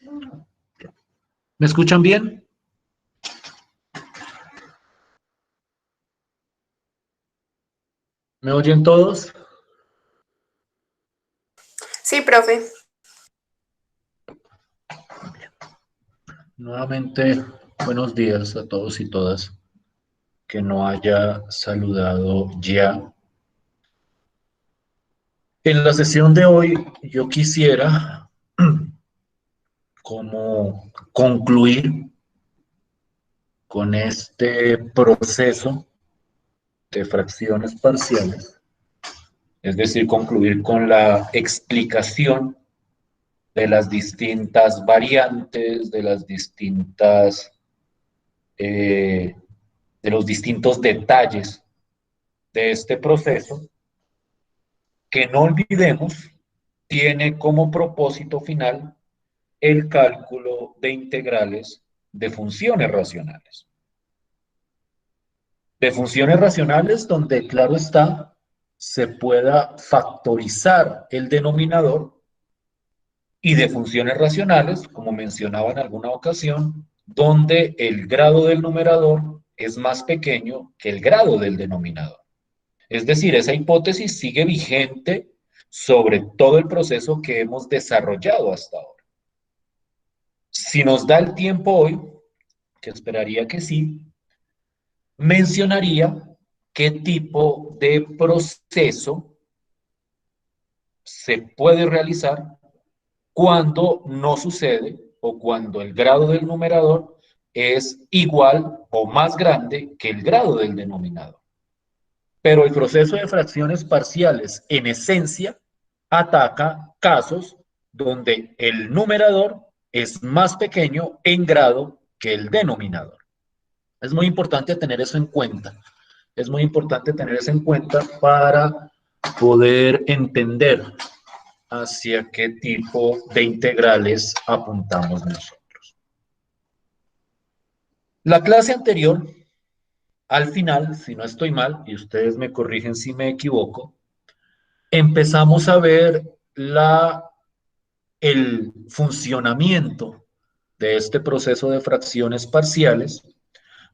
¿Me escuchan bien? ¿Me oyen todos? Sí, profe. Nuevamente, buenos días a todos y todas. Que no haya saludado ya. En la sesión de hoy, yo quisiera como concluir con este proceso de fracciones parciales, es decir, concluir con la explicación de las distintas variantes, eh, de los distintos detalles de este proceso, que no olvidemos, tiene como propósito final el cálculo de integrales de funciones racionales. De funciones racionales donde, claro está, se pueda factorizar el denominador, y de funciones racionales, como mencionaba en alguna ocasión, donde el grado del numerador es más pequeño que el grado del denominador. Es decir, esa hipótesis sigue vigente sobre todo el proceso que hemos desarrollado hasta ahora. Si nos da el tiempo hoy, que esperaría que sí, mencionaría qué tipo de proceso se puede realizar cuando no sucede o cuando el grado del numerador es igual o más grande que el grado del denominador. Pero el proceso de fracciones parciales, en esencia, ataca casos donde el numerador es más pequeño en grado que el denominador. Es muy importante tener eso en cuenta. Es muy importante tener eso en cuenta para poder entender hacia qué tipo de integrales apuntamos nosotros. La clase anterior, al final, si no estoy mal, y ustedes me corrigen si me equivoco, empezamos a ver el funcionamiento de este proceso de fracciones parciales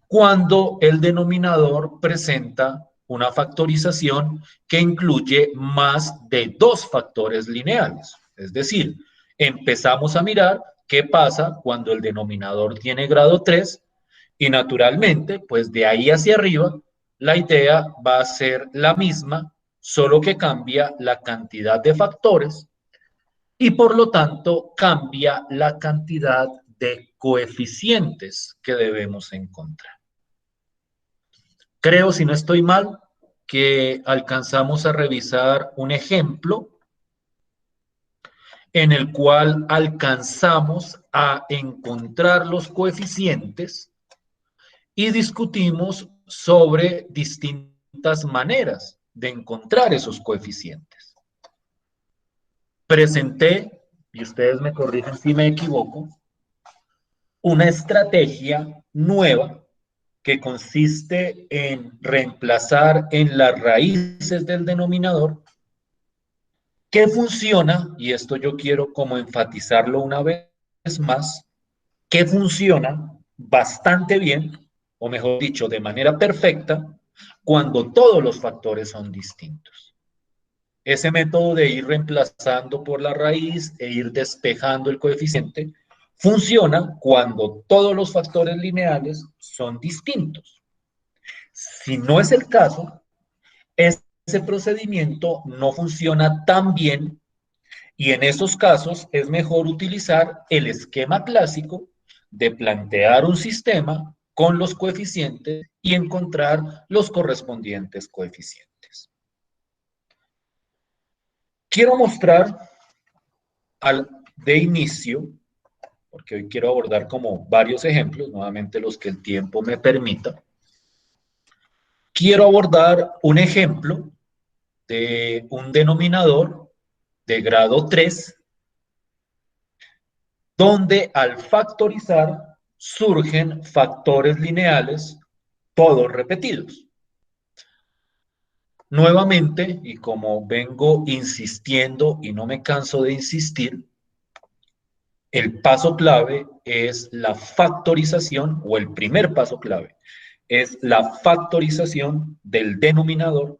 cuando el denominador presenta una factorización que incluye más de dos factores lineales. Es decir, empezamos a mirar qué pasa cuando el denominador tiene grado 3 y naturalmente, pues de ahí hacia arriba, la idea va a ser la misma, solo que cambia la cantidad de factores y por lo tanto cambia la cantidad de coeficientes que debemos encontrar. Creo, si no estoy mal, que alcanzamos a revisar un ejemplo en el cual alcanzamos a encontrar los coeficientes y discutimos sobre distintas maneras de encontrar esos coeficientes. Presenté, y ustedes me corrigen si me equivoco, una estrategia nueva que consiste en reemplazar en las raíces del denominador, que funciona, y esto yo quiero como enfatizarlo una vez más, que funciona bastante bien, o mejor dicho, de manera perfecta, cuando todos los factores son distintos. Ese método de ir reemplazando por la raíz e ir despejando el coeficiente funciona cuando todos los factores lineales son distintos. Si no es el caso, ese procedimiento no funciona tan bien y en esos casos es mejor utilizar el esquema clásico de plantear un sistema con los coeficientes y encontrar los correspondientes coeficientes. Quiero mostrar de inicio, porque hoy quiero abordar como varios ejemplos, nuevamente los que el tiempo me permita. Quiero abordar un ejemplo de un denominador de grado 3, donde al factorizar surgen factores lineales todos repetidos. Nuevamente, y como vengo insistiendo y no me canso de insistir, el paso clave es la factorización, o el primer paso clave es la factorización del denominador,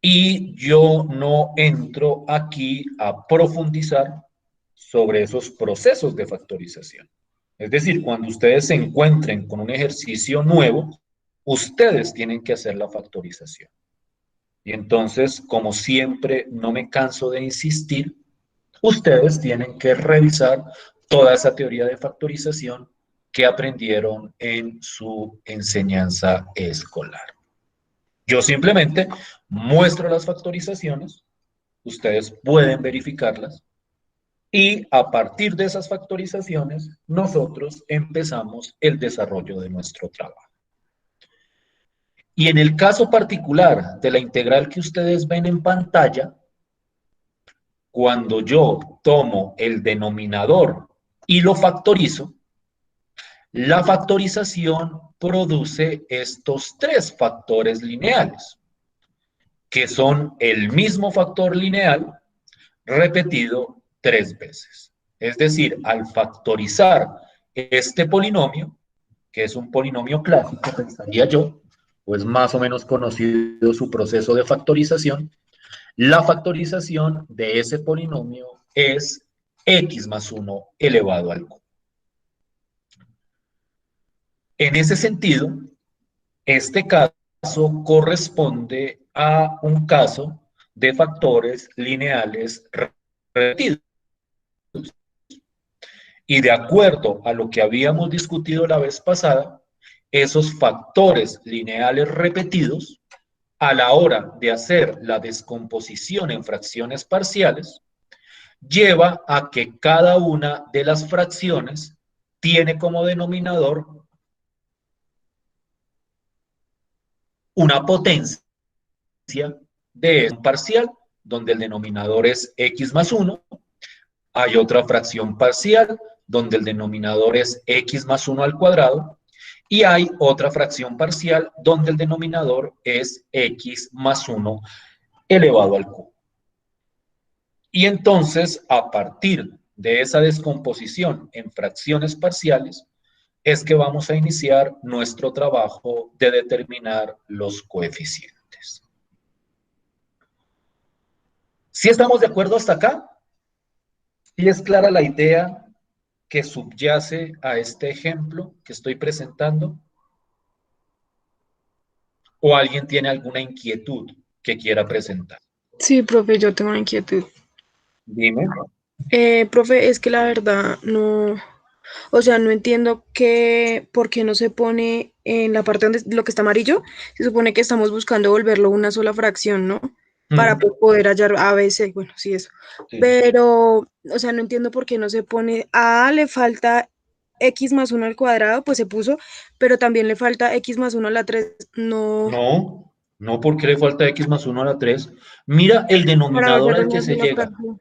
y yo no entro aquí a profundizar sobre esos procesos de factorización. Es decir, cuando ustedes se encuentren con un ejercicio nuevo, ustedes tienen que hacer la factorización. Y entonces, como siempre, no me canso de insistir, ustedes tienen que revisar toda esa teoría de factorización que aprendieron en su enseñanza escolar. Yo simplemente muestro las factorizaciones, ustedes pueden verificarlas, y a partir de esas factorizaciones, nosotros empezamos el desarrollo de nuestro trabajo. Y en el caso particular de la integral que ustedes ven en pantalla, cuando yo tomo el denominador y lo factorizo, la factorización produce estos tres factores lineales, que son el mismo factor lineal repetido 3 veces. Es decir, al factorizar este polinomio, que es un polinomio clásico, pensaría yo, pues más o menos conocido su proceso de factorización, la factorización de ese polinomio es x más 1 elevado al cubo. En ese sentido, este caso corresponde a un caso de factores lineales repetidos. Y de acuerdo a lo que habíamos discutido la vez pasada, esos factores lineales repetidos, a la hora de hacer la descomposición en fracciones parciales, lleva a que cada una de las fracciones tiene como denominador una potencia de un parcial, donde el denominador es x más 1. Hay otra fracción parcial, donde el denominador es x más 1 al cuadrado. Y hay otra fracción parcial, donde el denominador es x más 1 elevado al cubo. Y entonces, a partir de esa descomposición en fracciones parciales, es que vamos a iniciar nuestro trabajo de determinar los coeficientes. ¿Sí estamos de acuerdo hasta acá? ¿Sí es clara la idea que subyace a este ejemplo que estoy presentando? ¿O alguien tiene alguna inquietud que quiera presentar? Sí, profe, yo tengo una inquietud. Dime. Profe, es que la verdad no, o sea, no entiendo por qué no se pone en la parte donde lo que está amarillo, se supone que estamos buscando volverlo una sola fracción, ¿no? Para poder hallar A, B, C, bueno, sí, eso. Sí. Pero, o sea, no entiendo por qué no se pone, a le falta x más 1 al cuadrado, pues se puso, pero también le falta x más 1 a la 3, no. No, no porque le falta x más 1 a la 3. Mira el Para denominador hallar al una que se sola llega. fracción.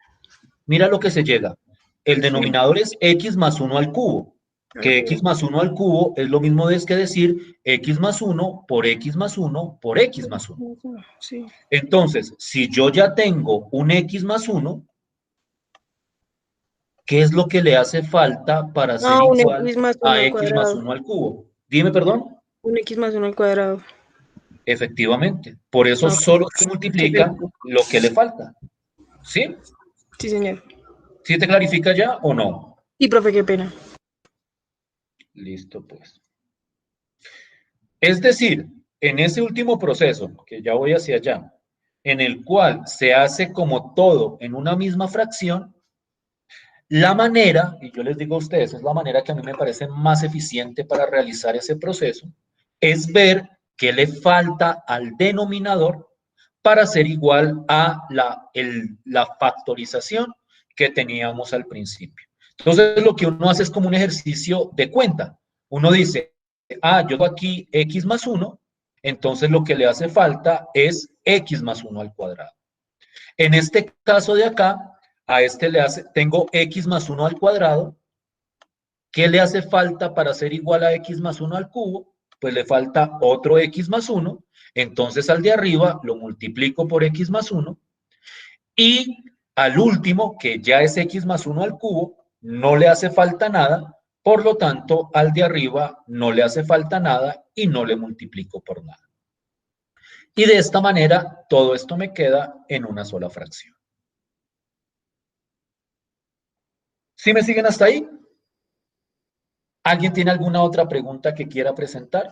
Mira lo que se llega. El Sí. denominador es x más 1 al cubo. Que Okay. x más 1 al cubo es lo mismo que decir x más 1 por x más 1 por x más 1. Sí. Entonces, si yo ya tengo un x más 1, ¿qué es lo que le hace falta para ser Un igual x más 1 a al x más cuadrado. 1 al cubo? Dime, perdón. Un x más 1 al cuadrado. Efectivamente. Por eso Ok, solo se multiplica perfecto. lo que le falta. ¿Sí? Sí, señor. ¿Sí te clarifica ya o no? Sí, profe, qué pena. Listo, pues. Es decir, en ese último proceso, que ya voy hacia allá, en el cual se hace como todo en una misma fracción, la manera, y yo les digo a ustedes, es la manera que a mí me parece más eficiente para realizar ese proceso, es ver qué le falta al denominador para ser igual a la factorización que teníamos al principio. Entonces, lo que uno hace es como un ejercicio de cuenta. Uno dice, yo tengo aquí x más 1, entonces lo que le hace falta es x más 1 al cuadrado. En este caso de acá, a este tengo x más 1 al cuadrado. ¿Qué le hace falta para ser igual a x más 1 al cubo? Pues le falta otro x más 1. Entonces al de arriba lo multiplico por x más 1. Y al último, que ya es x más 1 al cubo, no le hace falta nada, por lo tanto, al de arriba no le hace falta nada y no le multiplico por nada. Y de esta manera, todo esto me queda en una sola fracción. ¿Sí me siguen hasta ahí? ¿Alguien tiene alguna otra pregunta que quiera presentar?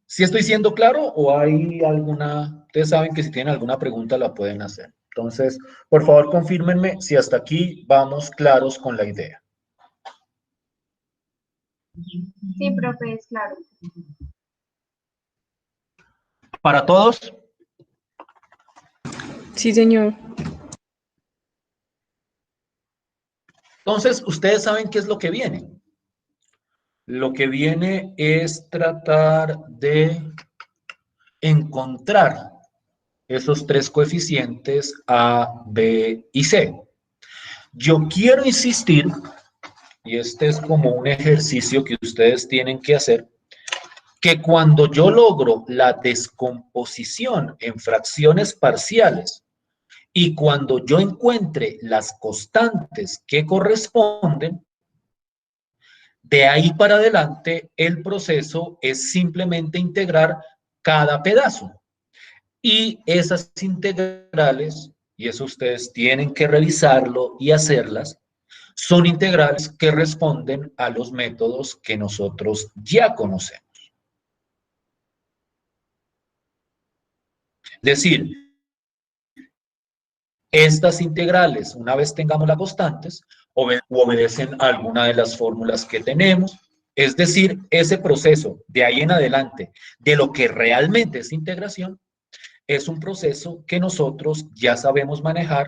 ¿Sí estoy siendo claro o hay alguna? Ustedes saben que si tienen alguna pregunta la pueden hacer. Entonces, por favor, confírmenme si hasta aquí vamos claros con la idea. Sí, profe, es claro. ¿Para todos? Sí, señor. Entonces, ustedes saben qué es lo que viene. Lo que viene es tratar de encontrar esos tres coeficientes A, B y C. Yo quiero insistir, y este es como un ejercicio que ustedes tienen que hacer, que cuando yo logro la descomposición en fracciones parciales y cuando yo encuentre las constantes que corresponden, de ahí para adelante el proceso es simplemente integrar cada pedazo. Y esas integrales, y eso ustedes tienen que revisarlo y hacerlas, son integrales que responden a los métodos que nosotros ya conocemos. Es decir, estas integrales, una vez tengamos las constantes, obedecen a alguna de las fórmulas que tenemos. Es decir, ese proceso de ahí en adelante, de lo que realmente es integración, es un proceso que nosotros ya sabemos manejar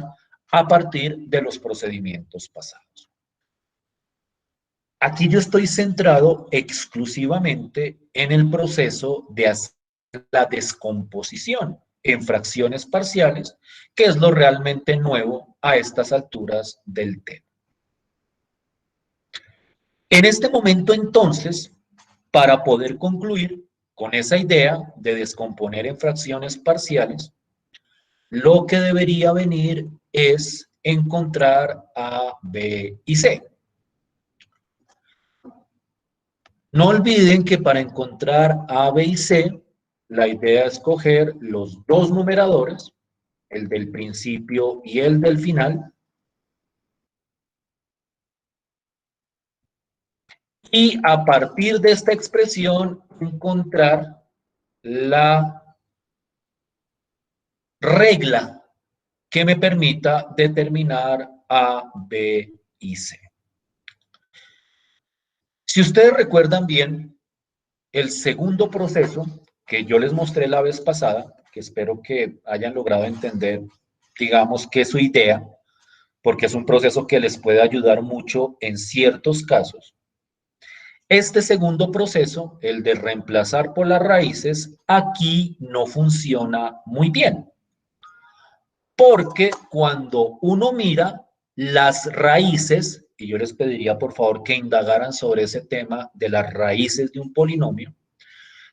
a partir de los procedimientos pasados. Aquí yo estoy centrado exclusivamente en el proceso de hacer la descomposición en fracciones parciales, que es lo realmente nuevo a estas alturas del tema. En este momento, entonces, para poder concluir con esa idea de descomponer en fracciones parciales, lo que debería venir es encontrar A, B y C. No olviden que para encontrar A, B y C, la idea es coger los dos numeradores, el del principio y el del final, y a partir de esta expresión encontrar la regla que me permita determinar A, B y C. Si ustedes recuerdan bien, el segundo proceso que yo les mostré la vez pasada, que espero que hayan logrado entender, digamos que su idea, porque es un proceso que les puede ayudar mucho en ciertos casos. Este segundo proceso, el de reemplazar por las raíces, aquí no funciona muy bien, porque cuando uno mira las raíces, y yo les pediría por favor que indagaran sobre ese tema de las raíces de un polinomio,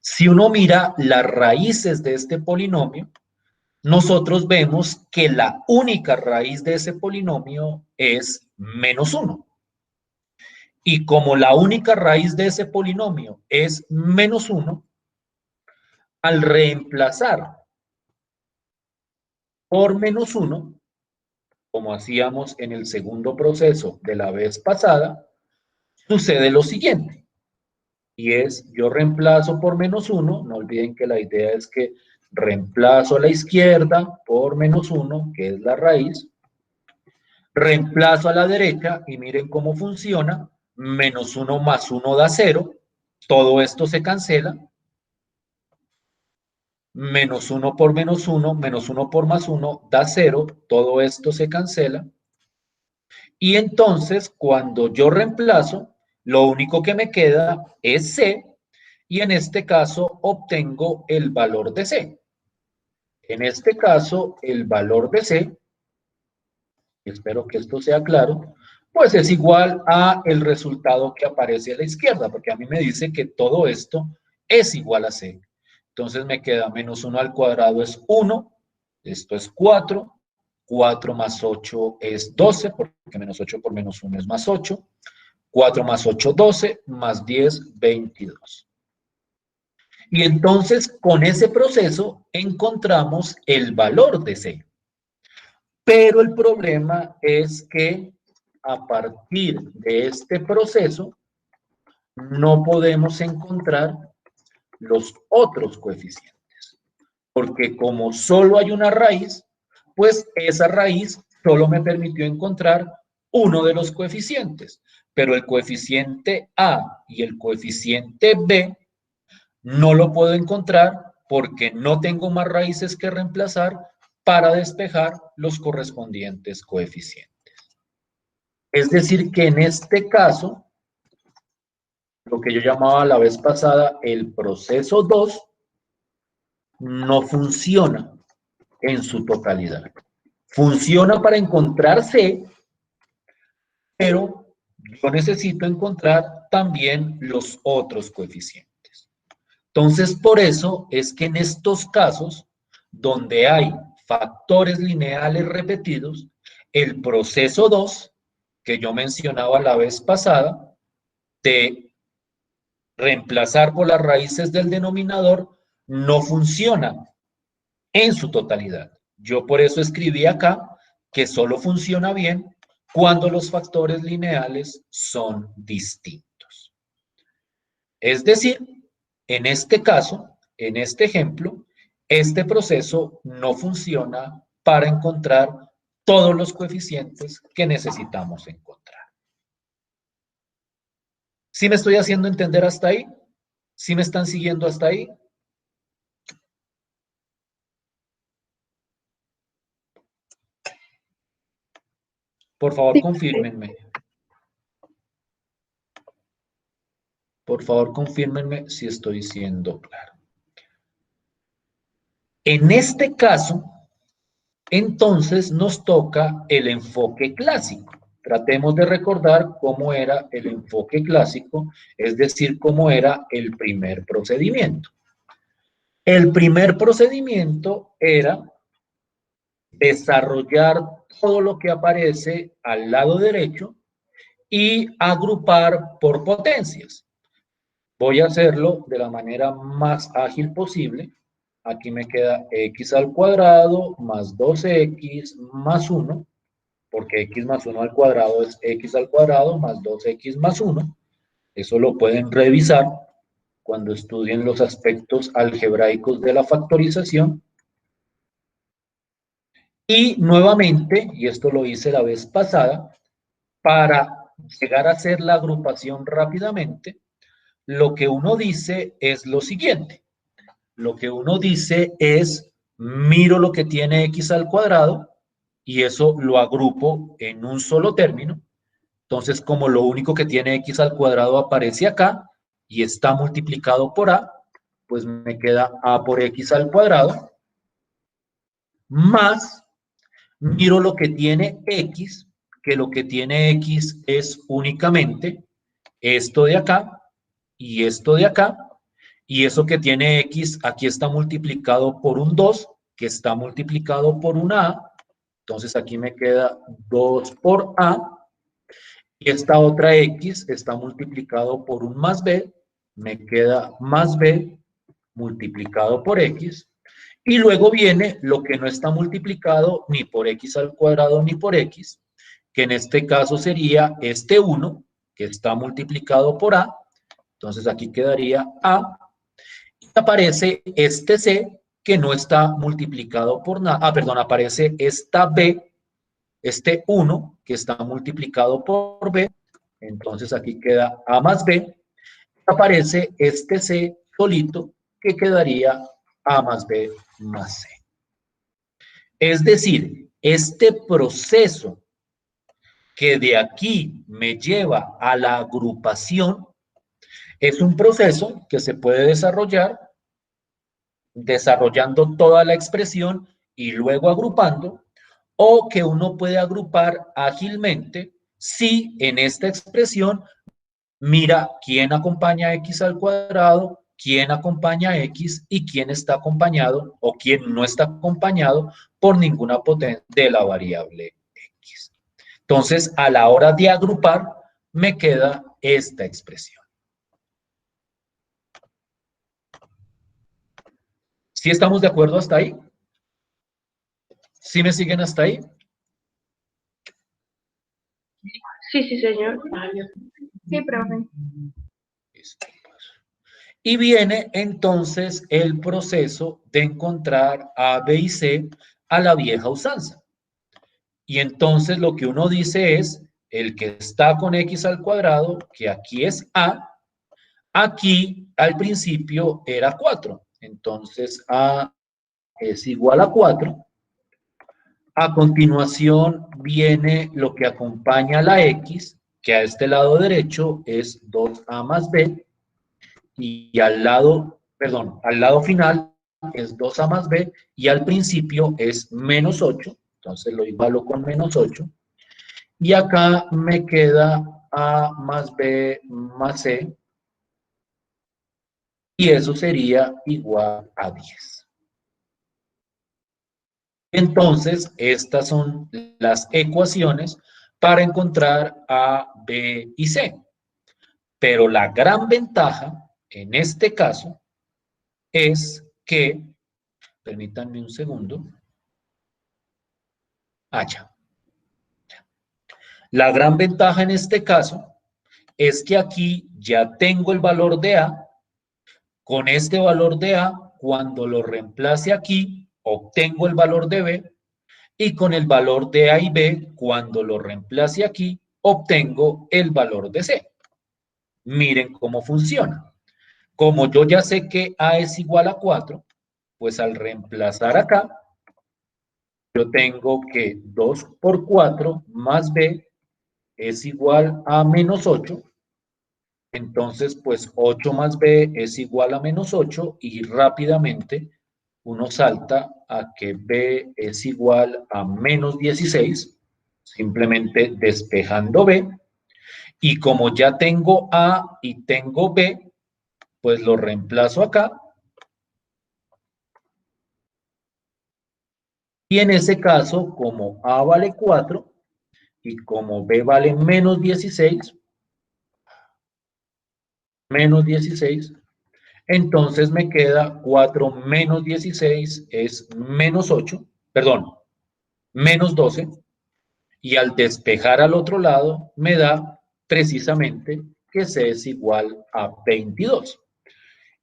si uno mira las raíces de este polinomio, nosotros vemos que la única raíz de ese polinomio es -1. Y como la única raíz de ese polinomio es -1, al reemplazar por -1, como hacíamos en el segundo proceso de la vez pasada, sucede lo siguiente. Y es, yo reemplazo por -1, no olviden que la idea es que reemplazo a la izquierda por -1, que es la raíz, reemplazo a la derecha y miren cómo funciona, -1 más 1 da 0, todo esto se cancela, -1 por -1, -1 por +1 da 0, todo esto se cancela, y entonces cuando yo reemplazo, lo único que me queda es C, y en este caso obtengo el valor de C. En este caso, el valor de C, espero que esto sea claro, pues es igual a el resultado que aparece a la izquierda, porque a mí me dice que todo esto es igual a C. Entonces me queda -1 al cuadrado es 1, Esto es 4. 4 más 8 es 12, porque menos 8 por menos 1 es más 8. 4 más 8, 12, más 10, 22. Y entonces, con ese proceso, encontramos el valor de C. Pero el problema es que a partir de este proceso, no podemos encontrar los otros coeficientes. Porque como solo hay una raíz, pues esa raíz solo me permitió encontrar uno de los coeficientes. Pero el coeficiente A y el coeficiente B no lo puedo encontrar porque no tengo más raíces que reemplazar para despejar los correspondientes coeficientes. Es decir, que en este caso, lo que yo llamaba la vez pasada el proceso 2 no funciona en su totalidad. Funciona para encontrar C, pero yo necesito encontrar también los otros coeficientes. Entonces, por eso es que en estos casos, donde hay factores lineales repetidos, el proceso 2, que yo mencionaba la vez pasada, de reemplazar por las raíces del denominador, no funciona en su totalidad. Yo por eso escribí acá que solo funciona bien cuando los factores lineales son distintos. Es decir, en este caso, en este ejemplo, este proceso no funciona para encontrar todos los coeficientes que necesitamos encontrar. ¿Sí me estoy haciendo entender hasta ahí? ¿Sí me están siguiendo hasta ahí? Por favor, confírmenme. Por favor, confírmenme si estoy siendo claro. En este caso, entonces nos toca el enfoque clásico. Tratemos de recordar cómo era el enfoque clásico, es decir, cómo era el primer procedimiento. El primer procedimiento era desarrollar todo lo que aparece al lado derecho y agrupar por potencias. Voy a hacerlo de la manera más ágil posible. Aquí me queda x al cuadrado más 2x más 1, porque x más 1 al cuadrado es x al cuadrado más 2x más 1. Eso lo pueden revisar cuando estudien los aspectos algebraicos de la factorización. Y nuevamente, y esto lo hice la vez pasada, para llegar a hacer la agrupación rápidamente, lo que uno dice es lo siguiente. Lo que uno dice es, miro lo que tiene x al cuadrado y eso lo agrupo en un solo término. Entonces, como lo único que tiene x al cuadrado aparece acá y está multiplicado por a, pues me queda a por x al cuadrado, más, miro lo que tiene x, que lo que tiene x es únicamente esto de acá y esto de acá, y eso que tiene x aquí está multiplicado por un 2, que está multiplicado por una a, entonces aquí me queda 2 por a, y esta otra x está multiplicado por un más b, me queda más b multiplicado por x, y luego viene lo que no está multiplicado ni por x al cuadrado ni por x, que en este caso sería este 1, que está multiplicado por a, entonces aquí quedaría a, y aparece este c, que no está multiplicado por nada, perdón, aparece esta b, este 1, que está multiplicado por b, entonces aquí queda a más b, aparece este c solito, que quedaría a más b más c. Es decir, este proceso que de aquí me lleva a la agrupación es un proceso que se puede desarrollar desarrollando toda la expresión y luego agrupando, o que uno puede agrupar ágilmente si en esta expresión mira quién acompaña a x al cuadrado quién acompaña a X y quién está acompañado o quién no está acompañado por ninguna potencia de la variable X. Entonces, a la hora de agrupar, me queda esta expresión. ¿Sí estamos de acuerdo hasta ahí? ¿Sí me siguen hasta ahí? Sí, sí, señor. Sí, profe. Y viene entonces el proceso de encontrar A, B y C a la vieja usanza. Y entonces lo que uno dice es, el que está con X al cuadrado, que aquí es A, aquí al principio era 4. Entonces A es igual a 4. A continuación viene lo que acompaña a la X, que a este lado derecho es 2A más B, y al lado final es 2A más B, y al principio es menos 8, entonces lo igualo con menos 8, y acá me queda A más B más C, y eso sería igual a 10. Entonces, estas son las ecuaciones para encontrar A, B y C. Pero la gran ventaja en este caso es que, permítanme un segundo, ya. La gran ventaja en este caso es que aquí ya tengo el valor de A. Con este valor de A, cuando lo reemplace aquí, obtengo el valor de B. Y con el valor de A y B, cuando lo reemplace aquí, obtengo el valor de C. Miren cómo funciona. Como yo ya sé que A es igual a 4, pues al reemplazar acá, yo tengo que 2 por 4 más B es igual a menos 8. Entonces, pues 8 más B es igual a menos 8 y rápidamente uno salta a que B es igual a menos 16, simplemente despejando B. Y como ya tengo A y tengo B, pues lo reemplazo acá. Y en ese caso, como A vale 4 y como B vale menos 16, entonces me queda 4 menos 16 es menos 8, perdón, menos 12, y al despejar al otro lado me da precisamente que C es igual a 22.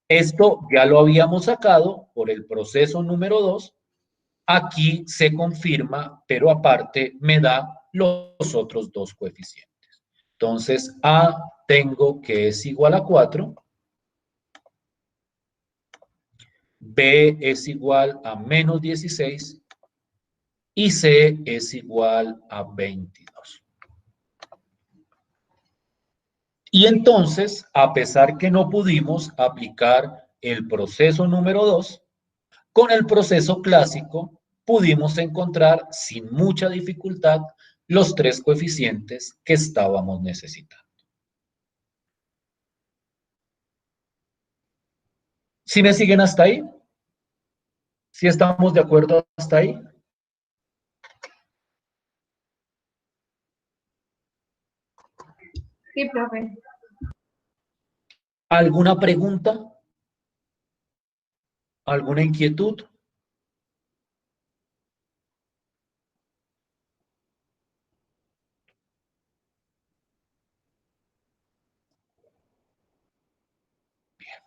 Esto ya lo habíamos sacado por el proceso número 2. Aquí se confirma, pero aparte me da los otros dos coeficientes. Entonces, A tengo que es igual a 4, B es igual a menos 16 y C es igual a 22. Y entonces, a pesar que no pudimos aplicar el proceso número 2, con el proceso clásico pudimos encontrar sin mucha dificultad los tres coeficientes que estábamos necesitando. ¿Sí me siguen hasta ahí? ¿Sí estamos de acuerdo hasta ahí? Sí, profe. ¿Alguna pregunta? ¿Alguna inquietud? Bien.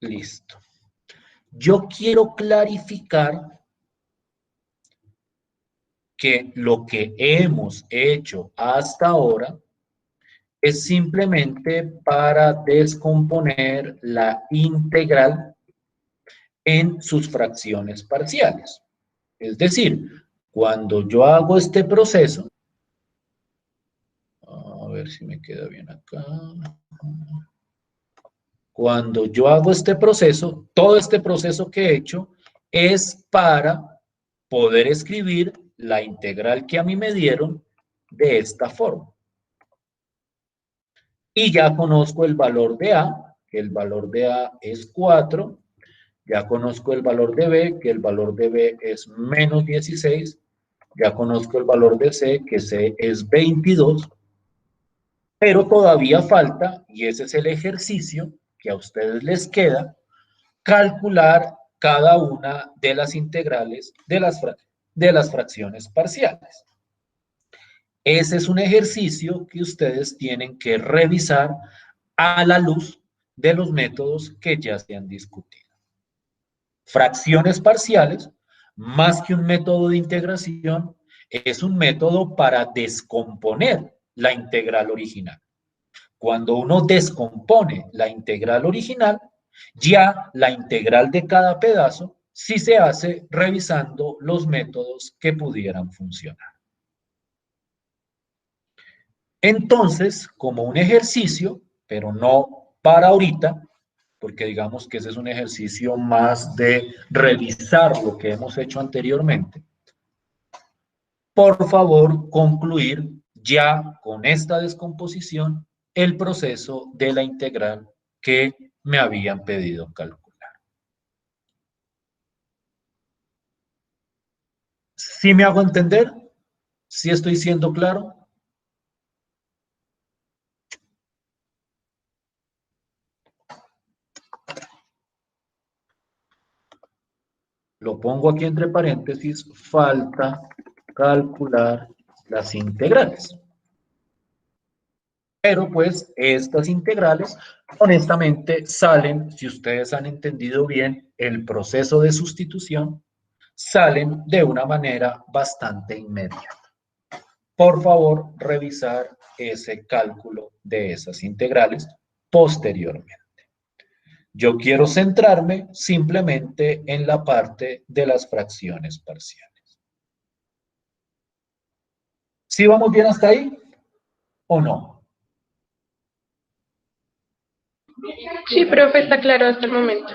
Listo. Yo quiero clarificar que lo que hemos hecho hasta ahora es simplemente para descomponer la integral en sus fracciones parciales. Es decir, cuando yo hago este proceso, a ver si me queda bien acá. Cuando yo hago este proceso, todo este proceso que he hecho es para poder escribir la integral que a mí me dieron de esta forma. Y ya conozco el valor de A, que el valor de A es 4. Ya conozco el valor de B, que el valor de B es menos 16. Ya conozco el valor de C, que C es 22. Pero todavía falta, y ese es el ejercicio que a ustedes les queda, calcular cada una de las integrales de las fracciones parciales. Ese es un ejercicio que ustedes tienen que revisar a la luz de los métodos que ya se han discutido. Fracciones parciales, más que un método de integración, es un método para descomponer la integral original. Cuando uno descompone la integral original, ya la integral de cada pedazo sí se hace revisando los métodos que pudieran funcionar. Entonces, como un ejercicio, pero no para ahorita, porque digamos que ese es un ejercicio más de revisar lo que hemos hecho anteriormente, por favor, concluir ya con esta descomposición el proceso de la integral que me habían pedido calcular. ¿Sí me hago entender? ¿Sí estoy siendo claro? Lo pongo aquí entre paréntesis, falta calcular las integrales. Pero pues estas integrales, honestamente, salen, si ustedes han entendido bien el proceso de sustitución, salen de una manera bastante inmediata. Por favor, revisar ese cálculo de esas integrales posteriormente. Yo quiero centrarme simplemente en la parte de las fracciones parciales. ¿Sí vamos bien hasta ahí o no? Sí, profe, está claro hasta el momento.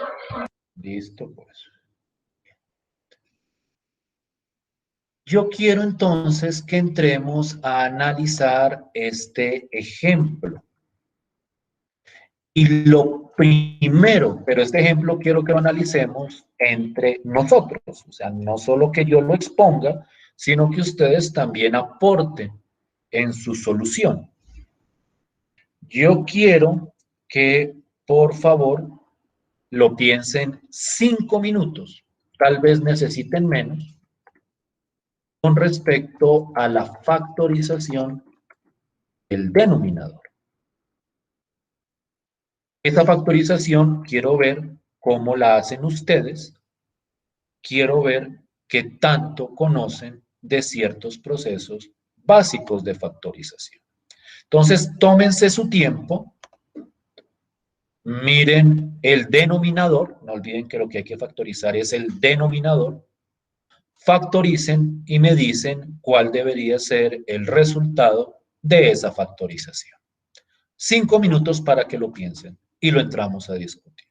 Listo, pues. Yo quiero entonces que entremos a analizar este ejemplo. Y lo primero, pero este ejemplo quiero que lo analicemos entre nosotros, o sea, no solo que yo lo exponga, sino que ustedes también aporten en su solución. Yo quiero que, por favor, lo piensen 5 minutos, tal vez necesiten menos, con respecto a la factorización del denominador. Esa factorización quiero ver cómo la hacen ustedes, quiero ver qué tanto conocen de ciertos procesos básicos de factorización. Entonces, tómense su tiempo, miren el denominador, no olviden que lo que hay que factorizar es el denominador, factoricen y me dicen cuál debería ser el resultado de esa factorización. 5 minutos para que lo piensen y lo entramos a discutir.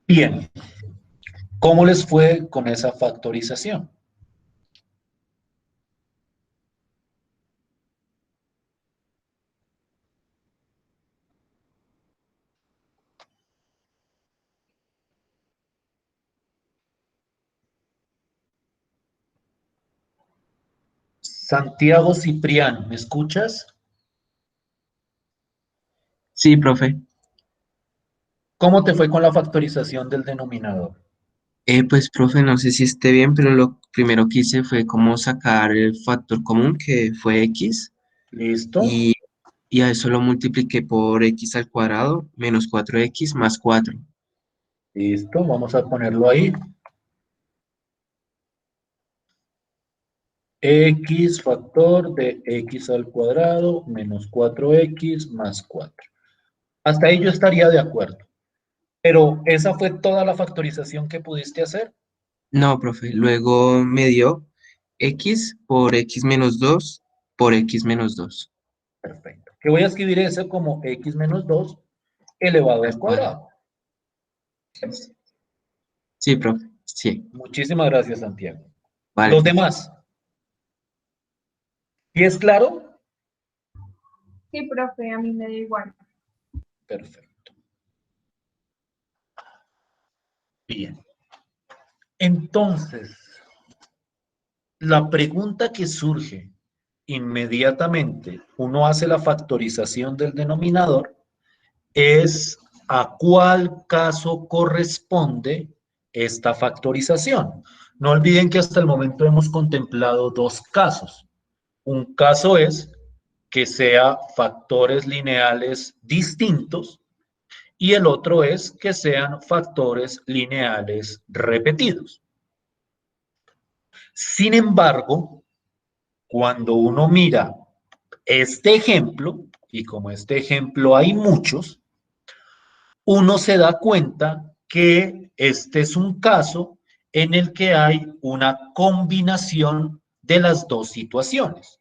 Bien, ¿cómo les fue con esa factorización? Santiago Ciprián, ¿me escuchas? Sí, profe. ¿Cómo te fue con la factorización del denominador? Pues, profe, no sé si esté bien, pero lo primero que hice fue como sacar el factor común, que fue x, ¿Listo? y, y a eso lo multipliqué por x al cuadrado menos 4x más 4. Listo, vamos a ponerlo ahí. X factor de x al cuadrado menos 4x más 4. Hasta ahí yo estaría de acuerdo. Pero ¿esa fue toda la factorización que pudiste hacer? No, profe, luego me dio x por x menos 2 por x menos 2 Perfecto. Que voy a escribir eso como x menos 2 elevado al al cuadrado. cuadrado. Sí, profe, sí, Muchísimas gracias, Santiago. vale, Los profe. demás, ¿y es claro? Sí, profe, a mí me da igual. Perfecto. Bien. Entonces, la pregunta que surge inmediatamente, uno hace la factorización del denominador, es a cuál caso corresponde esta factorización. No olviden que hasta el momento hemos contemplado dos casos. Un caso es que sea factores lineales distintos y el otro es que sean factores lineales repetidos. Sin embargo, cuando uno mira este ejemplo, y como este ejemplo hay muchos, uno se da cuenta que este es un caso en el que hay una combinación de las dos situaciones,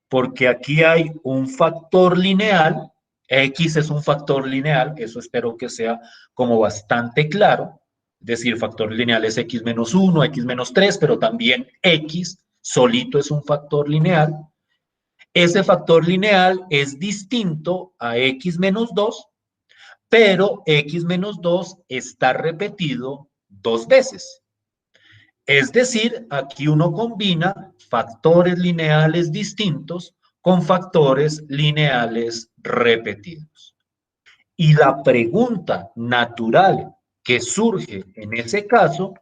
porque aquí hay un factor lineal, X es un factor lineal, eso espero que sea como bastante claro, es decir, factor lineal es X menos 1, X menos 3, pero también X solito es un factor lineal. Ese factor lineal es distinto a X menos 2, pero x menos 2 está repetido dos veces. Es decir, aquí uno combina factores lineales distintos con factores lineales repetidos. Y la pregunta natural que surge en ese caso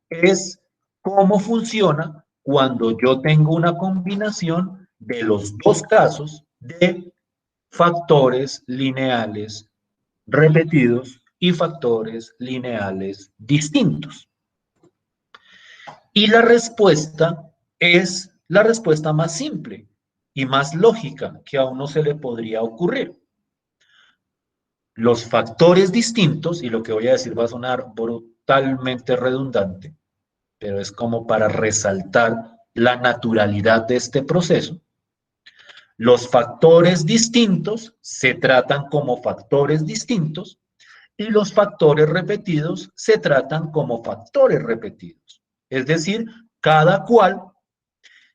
es cómo funciona cuando yo tengo una combinación de los dos casos de factores lineales repetidos y factores lineales distintos. Y la respuesta es la respuesta más simple y más lógica que a uno se le podría ocurrir. Los factores distintos, y lo que voy a decir va a sonar brutalmente redundante, pero es como para resaltar la naturalidad de este proceso. Los factores distintos se tratan como factores distintos y los factores repetidos se tratan como factores repetidos. Es decir, cada cual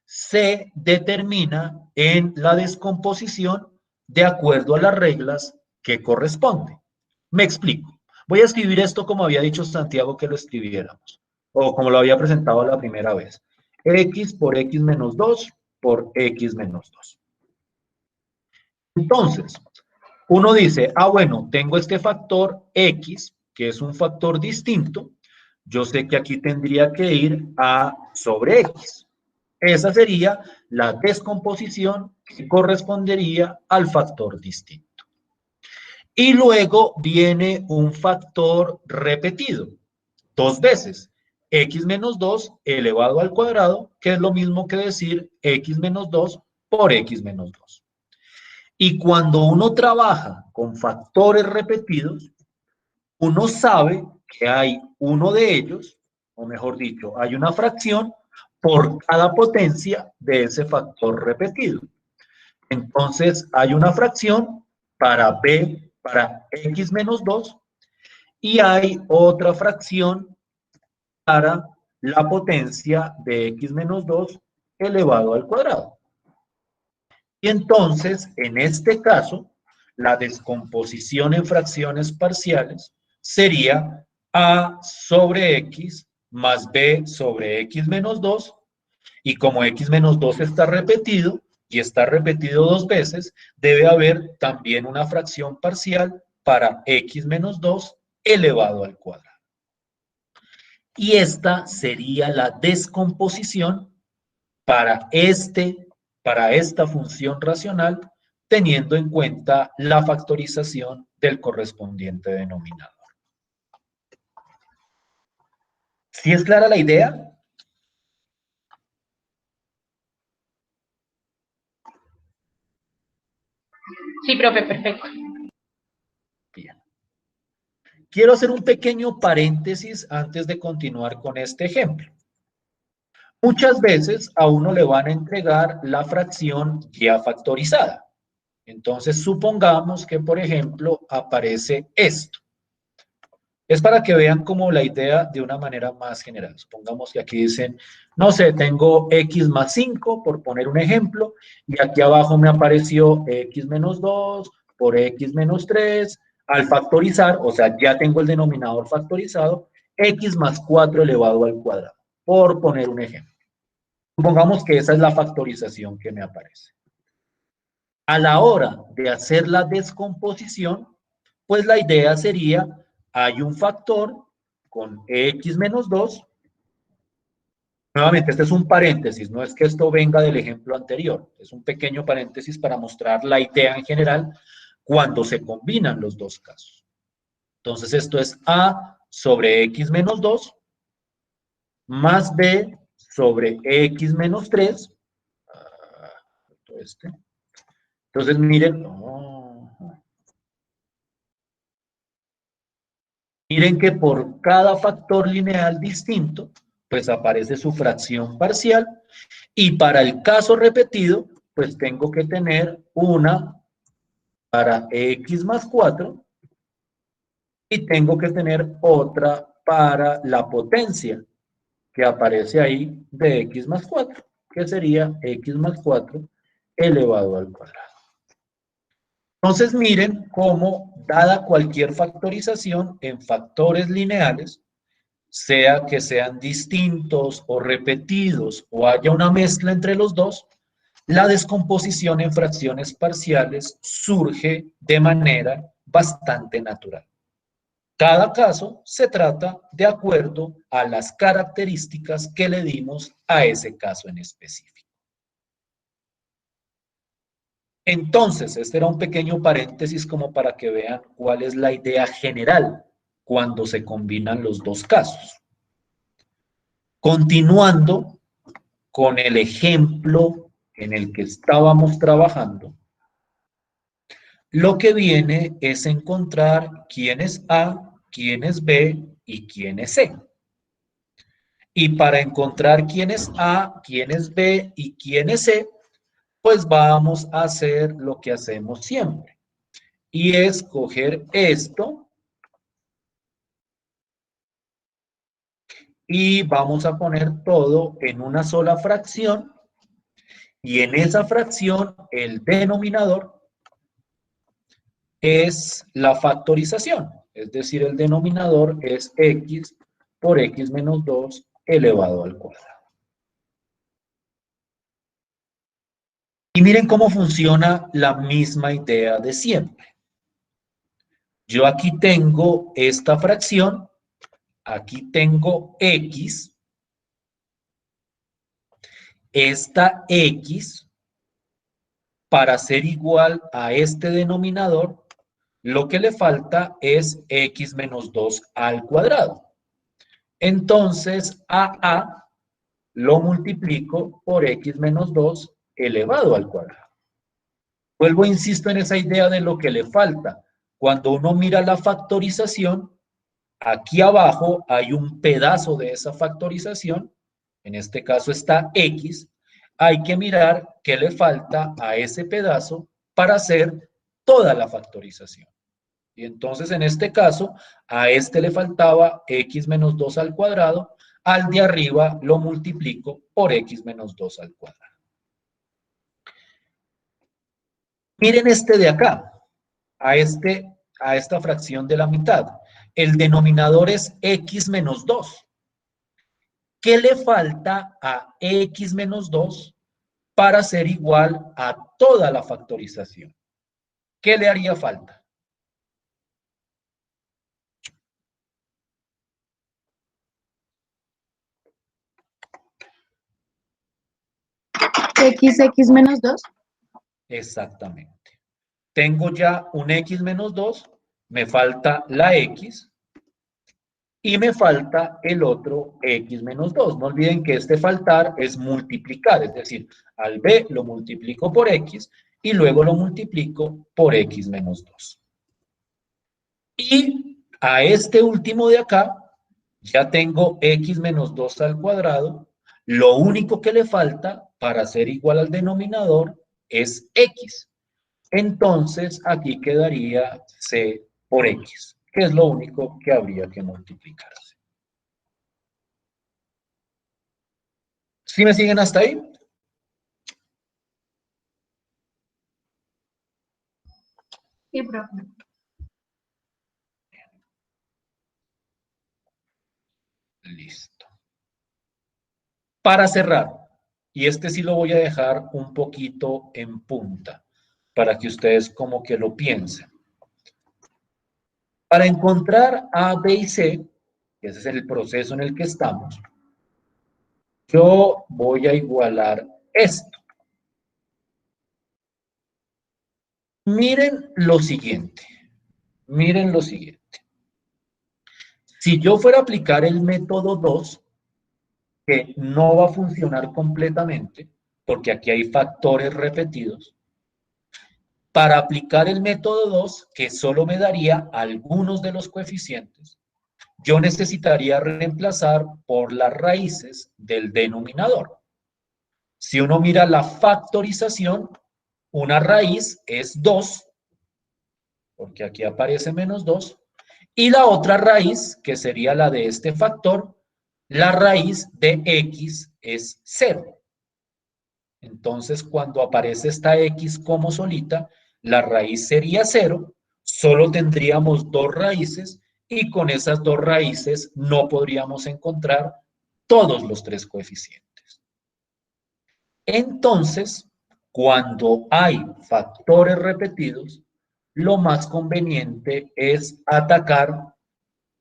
se determina en la descomposición de acuerdo a las reglas que corresponden. Me explico. Voy a escribir esto como había dicho Santiago que lo escribiéramos, o como lo había presentado la primera vez. X por X menos 2 por X menos 2. Entonces, uno dice, bueno, tengo este factor X, que es un factor distinto, yo sé que aquí tendría que ir A sobre X. Esa sería la descomposición que correspondería al factor distinto. Y luego viene un factor repetido, dos veces, x menos 2 elevado al cuadrado, que es lo mismo que decir x menos 2 por x menos 2. Y cuando uno trabaja con factores repetidos, uno sabe que hay uno de ellos, o mejor dicho, hay una fracción por cada potencia de ese factor repetido. Entonces, hay una fracción para b, para x menos 2, y hay otra fracción para la potencia de x menos 2 elevado al cuadrado. Y entonces, en este caso, la descomposición en fracciones parciales sería a sobre x más b sobre x menos 2, y como x menos 2 está repetido, y está repetido dos veces, debe haber también una fracción parcial para x menos 2 elevado al cuadrado. Y esta sería la descomposición para esta función racional, teniendo en cuenta la factorización del correspondiente denominador. ¿Sí es clara la idea? Sí, profe, perfecto. Bien. Quiero hacer un pequeño paréntesis antes de continuar con este ejemplo. Muchas veces a uno le van a entregar la fracción ya factorizada. Entonces, supongamos que, por ejemplo, aparece esto. Es para que vean como la idea de una manera más general. Supongamos que aquí dicen, no sé, tengo x más 5, por poner un ejemplo, y aquí abajo me apareció x menos 2 por x menos 3. Al factorizar, o sea, ya tengo el denominador factorizado, x más 4 elevado al cuadrado, por poner un ejemplo. Supongamos que esa es la factorización que me aparece. A la hora de hacer la descomposición, pues la idea sería, hay un factor con x menos 2. Nuevamente, este es un paréntesis, no es que esto venga del ejemplo anterior, es un pequeño paréntesis para mostrar la idea en general cuando se combinan los dos casos. Entonces, esto es a sobre x menos 2 más b sobre x menos 3. Entonces, miren, miren que por cada factor lineal distinto, pues aparece su fracción parcial, y para el caso repetido, pues tengo que tener una para x más 4 y tengo que tener otra para la potencia que aparece ahí de x más 4, que sería x más 4 elevado al cuadrado. Entonces miren cómo, dada cualquier factorización en factores lineales, sea que sean distintos o repetidos o haya una mezcla entre los dos, la descomposición en fracciones parciales surge de manera bastante natural. Cada caso se trata de acuerdo a las características que le dimos a ese caso en específico. Entonces, este era un pequeño paréntesis como para que vean cuál es la idea general cuando se combinan los dos casos. Continuando con el ejemplo en el que estábamos trabajando, lo que viene es encontrar quién es A, quién es B y quién es C. Y para encontrar quién es A, quién es B y quién es C, pues vamos a hacer lo que hacemos siempre. Y es coger esto y vamos a poner todo en una sola fracción. Y en esa fracción, el denominador es la factorización. Es decir, el denominador es x por x menos 2 elevado al cuadrado. Y miren cómo funciona la misma idea de siempre. Yo aquí tengo esta fracción, aquí tengo x, esta x, para ser igual a este denominador, lo que le falta es x menos 2 al cuadrado. Entonces, a lo multiplico por x menos 2 elevado al cuadrado. Vuelvo, insisto en esa idea de lo que le falta. Cuando uno mira la factorización, aquí abajo hay un pedazo de esa factorización, en este caso está x, hay que mirar qué le falta a ese pedazo para hacer toda la factorización. Y entonces en este caso, a este le faltaba x menos 2 al cuadrado, al de arriba lo multiplico por x menos 2 al cuadrado. Miren este de acá, a esta fracción de la mitad. El denominador es x menos 2. ¿Qué le falta a x menos 2 para ser igual a toda la factorización? ¿Qué le haría falta? XX menos 2. Exactamente. Tengo ya un x menos 2, me falta la x y me falta el otro x menos 2. No olviden que este faltar es multiplicar, es decir, al b lo multiplico por x y luego lo multiplico por x menos 2. Y a este último de acá ya tengo x menos 2 al cuadrado. Lo único que le falta para ser igual al denominador es x. Entonces, aquí quedaría c por x, que es lo único que habría que multiplicarse. ¿Sí me siguen hasta ahí? Sí, profe. Listo. Para cerrar, y este sí lo voy a dejar un poquito en punta, para que ustedes como que lo piensen. Para encontrar A, B y C, que ese es el proceso en el que estamos, yo voy a igualar esto. Miren lo siguiente. Miren lo siguiente. Si yo fuera a aplicar el método 2, que no va a funcionar completamente, porque aquí hay factores repetidos, para aplicar el método 2, que solo me daría algunos de los coeficientes, yo necesitaría reemplazar por las raíces del denominador. Si uno mira la factorización, una raíz es 2, porque aquí aparece menos 2, y la otra raíz, que sería la de este factor, la raíz de x es 0. Entonces, cuando aparece esta x como solita, la raíz sería 0, solo tendríamos dos raíces y con esas dos raíces no podríamos encontrar todos los tres coeficientes. Entonces, cuando hay factores repetidos, lo más conveniente es atacar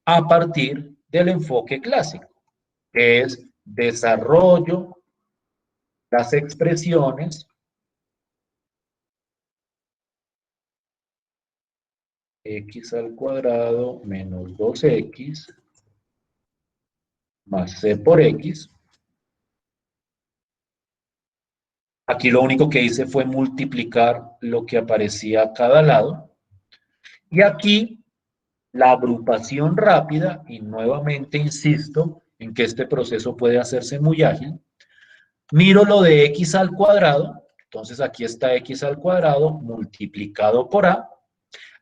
a partir del enfoque clásico, que es desarrollo las expresiones x al cuadrado menos 2x más c por x. Aquí lo único que hice fue multiplicar lo que aparecía a cada lado. Y aquí la agrupación rápida, y nuevamente insisto en que este proceso puede hacerse muy ágil, miro lo de x al cuadrado, entonces aquí está x al cuadrado multiplicado por a,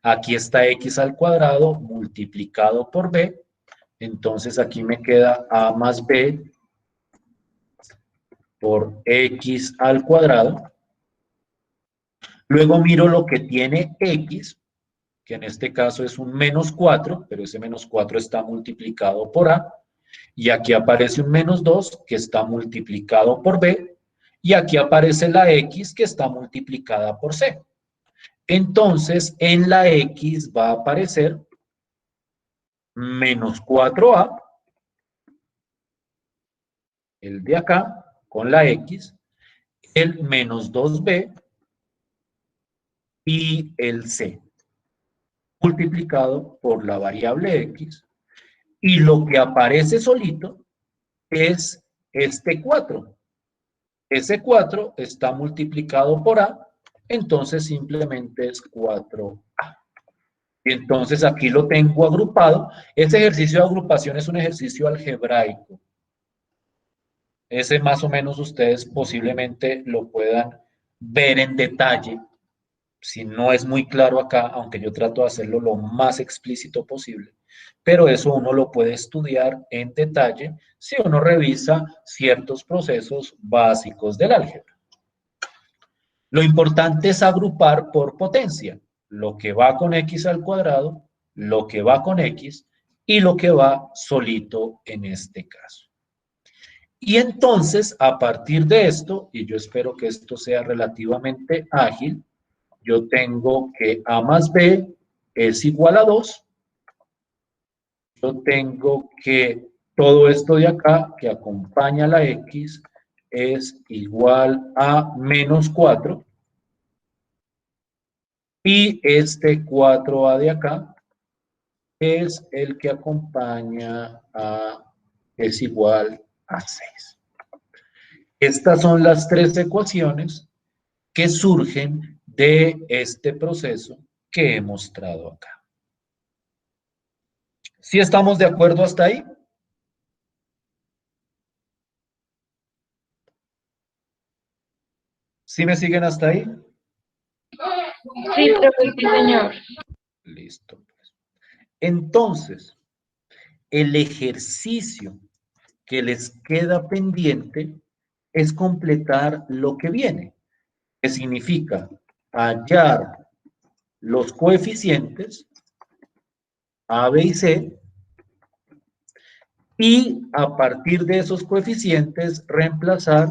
aquí está x al cuadrado multiplicado por b, entonces aquí me queda a más b por x al cuadrado. Luego miro lo que tiene x, que en este caso es un menos 4, pero ese menos 4 está multiplicado por a. Y aquí aparece un menos 2 que está multiplicado por b. Y aquí aparece la x que está multiplicada por c. Entonces, en la x va a aparecer menos 4a, el de acá, con la x, el menos 2b y el c, multiplicado por la variable x. Y lo que aparece solito es este 4. Ese 4 está multiplicado por a, entonces simplemente es 4a. Y entonces aquí lo tengo agrupado. Ese ejercicio de agrupación es un ejercicio algebraico. Ese más o menos ustedes posiblemente lo puedan ver en detalle si no es muy claro acá, aunque yo trato de hacerlo lo más explícito posible, pero eso uno lo puede estudiar en detalle si uno revisa ciertos procesos básicos del álgebra. Lo importante es agrupar por potencia, lo que va con x al cuadrado, lo que va con x y lo que va solito en este caso. Y entonces, a partir de esto, y yo espero que esto sea relativamente ágil, yo tengo que A más B es igual a 2. Yo tengo que todo esto de acá, que acompaña a la X, es igual a menos 4. Y este 4A de acá es el que acompaña a, es igual a 6. Estas son las tres ecuaciones que surgen de este proceso que he mostrado acá. ¿Sí estamos de acuerdo hasta ahí? ¿Sí me siguen hasta ahí? Sí, profe, sí, señor. Listo, pues. Entonces, el ejercicio que les queda pendiente es completar lo que viene, que significa hallar los coeficientes A, B y C, y a partir de esos coeficientes reemplazar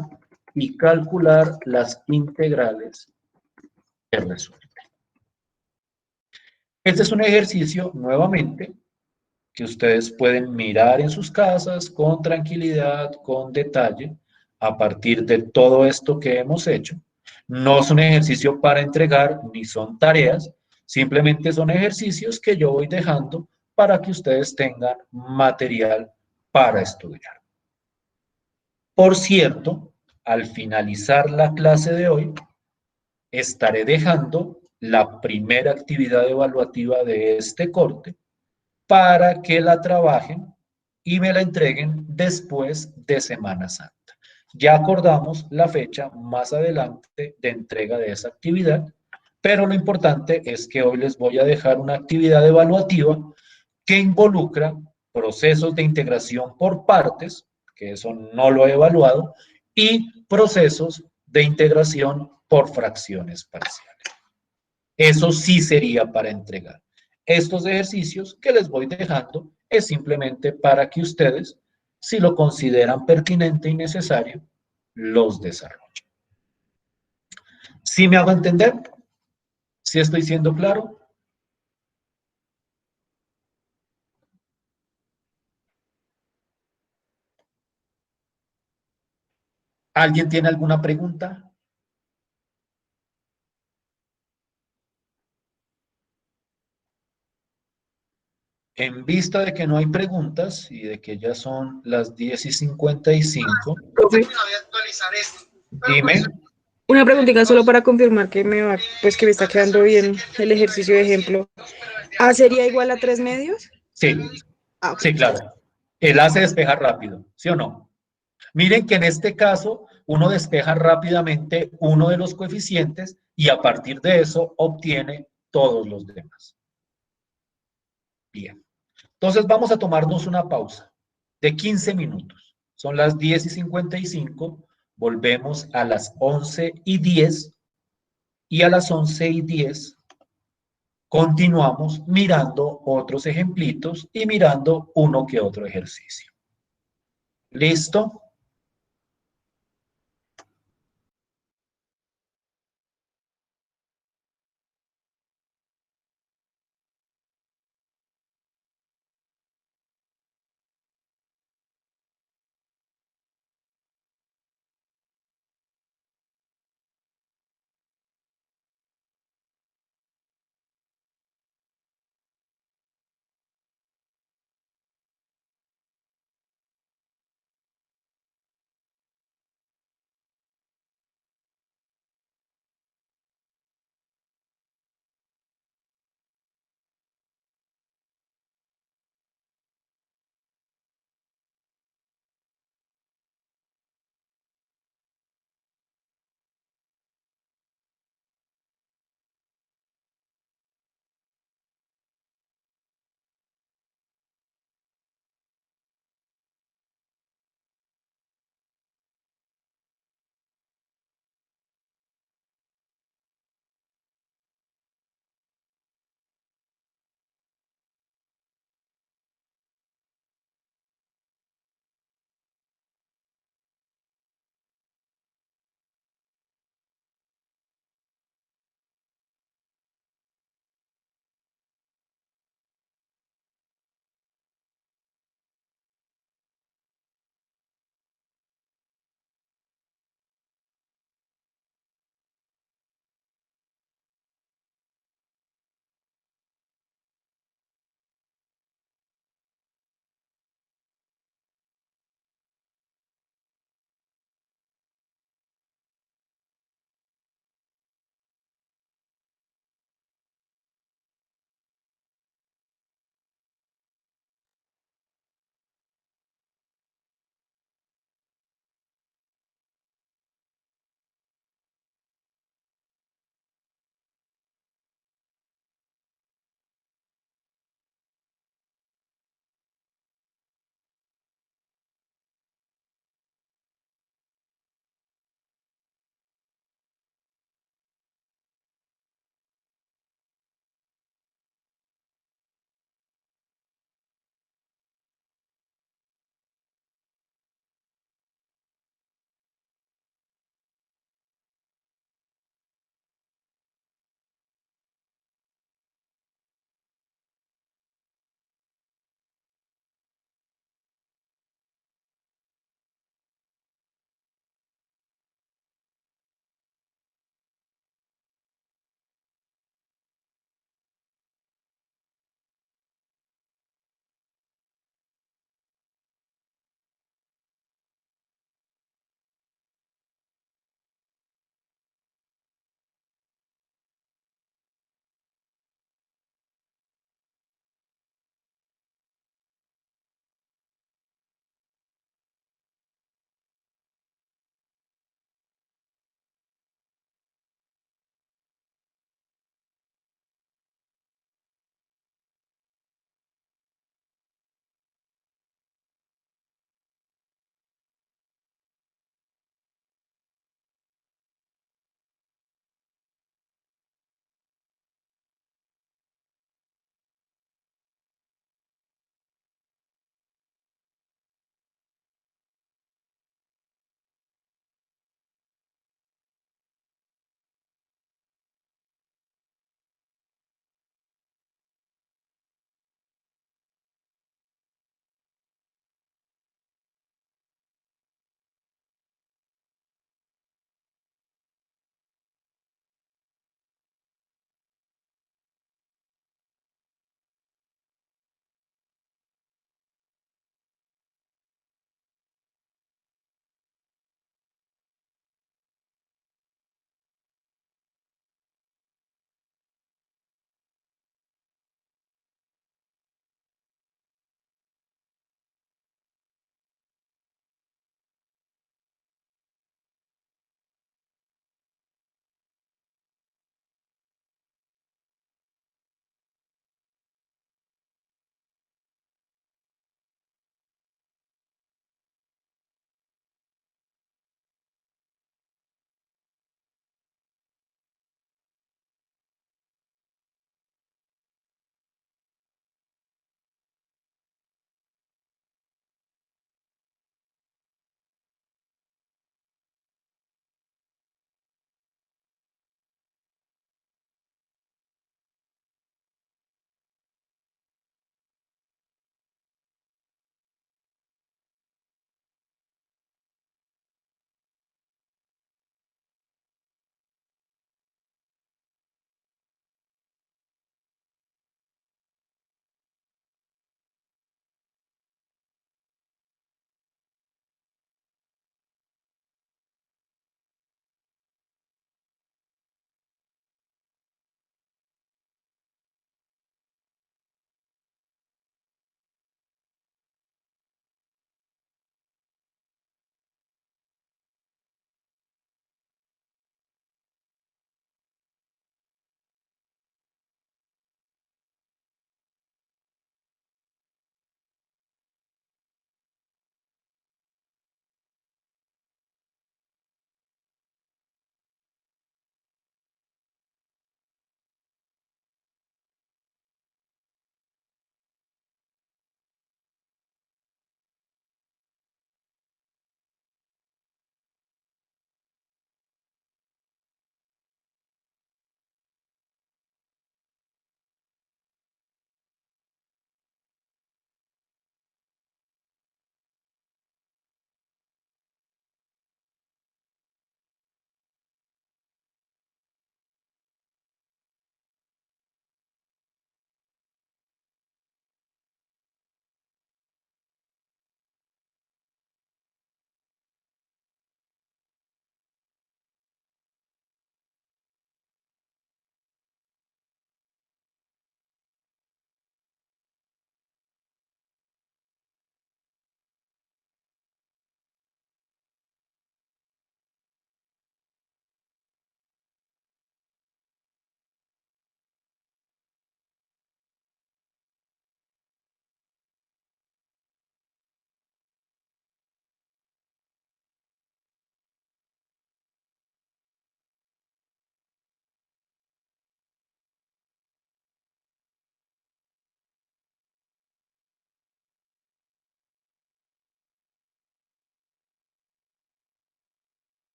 y calcular las integrales que resulten. Este es un ejercicio, nuevamente, que ustedes pueden mirar en sus casas con tranquilidad, con detalle, a partir de todo esto que hemos hecho. No es un ejercicio para entregar, ni son tareas, simplemente son ejercicios que yo voy dejando para que ustedes tengan material para estudiar. Por cierto, al finalizar la clase de hoy, estaré dejando la primera actividad evaluativa de este corte para que la trabajen y me la entreguen después de Semana Santa. Ya acordamos la fecha más adelante de entrega de esa actividad, pero lo importante es que hoy les voy a dejar una actividad evaluativa que involucra procesos de integración por partes, que eso no lo he evaluado, y procesos de integración por fracciones parciales. Eso sí sería para entregar. Estos ejercicios que les voy dejando es simplemente para que ustedes, si lo consideran pertinente y necesario, los desarrollen. ¿Sí me hago entender? ¿Sí estoy siendo claro? ¿Alguien tiene alguna pregunta? En vista de que no hay preguntas y de que ya son las 10:55, Profe, dime. una preguntita solo para confirmar que me va, pues que me está quedando bien el ejercicio de ejemplo. ¿A sería igual a 3 medios? Sí, Ah, ok. sí, claro. El A se despeja rápido, ¿sí o no? Miren que en este caso uno despeja rápidamente uno de los coeficientes y a partir de eso obtiene todos los demás. Bien. Entonces vamos a tomarnos una pausa de 15 minutos. Son las 10:55. Volvemos a las 11:10 y a las 11:10 continuamos mirando otros ejemplitos y mirando uno que otro ejercicio. ¿Listo?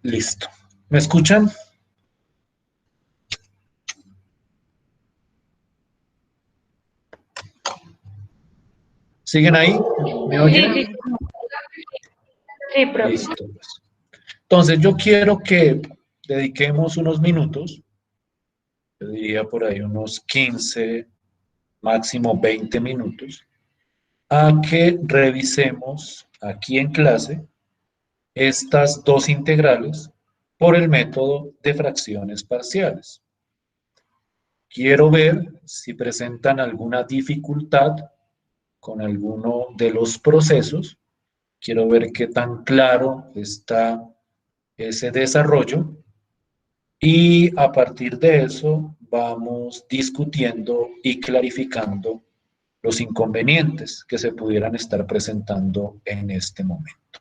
Listo. ¿Me escuchan? ¿Siguen ahí? ¿Me Sí, oyen? sí, sí, profe. Listo, pues. Entonces, yo quiero que dediquemos unos minutos, yo diría por ahí unos 15, máximo 20 minutos, a que revisemos aquí en clase estas dos integrales por el método de fracciones parciales. Quiero ver si presentan alguna dificultad con alguno de los procesos. Quiero ver qué tan claro está ese desarrollo y a partir de eso vamos discutiendo y clarificando los inconvenientes que se pudieran estar presentando en este momento.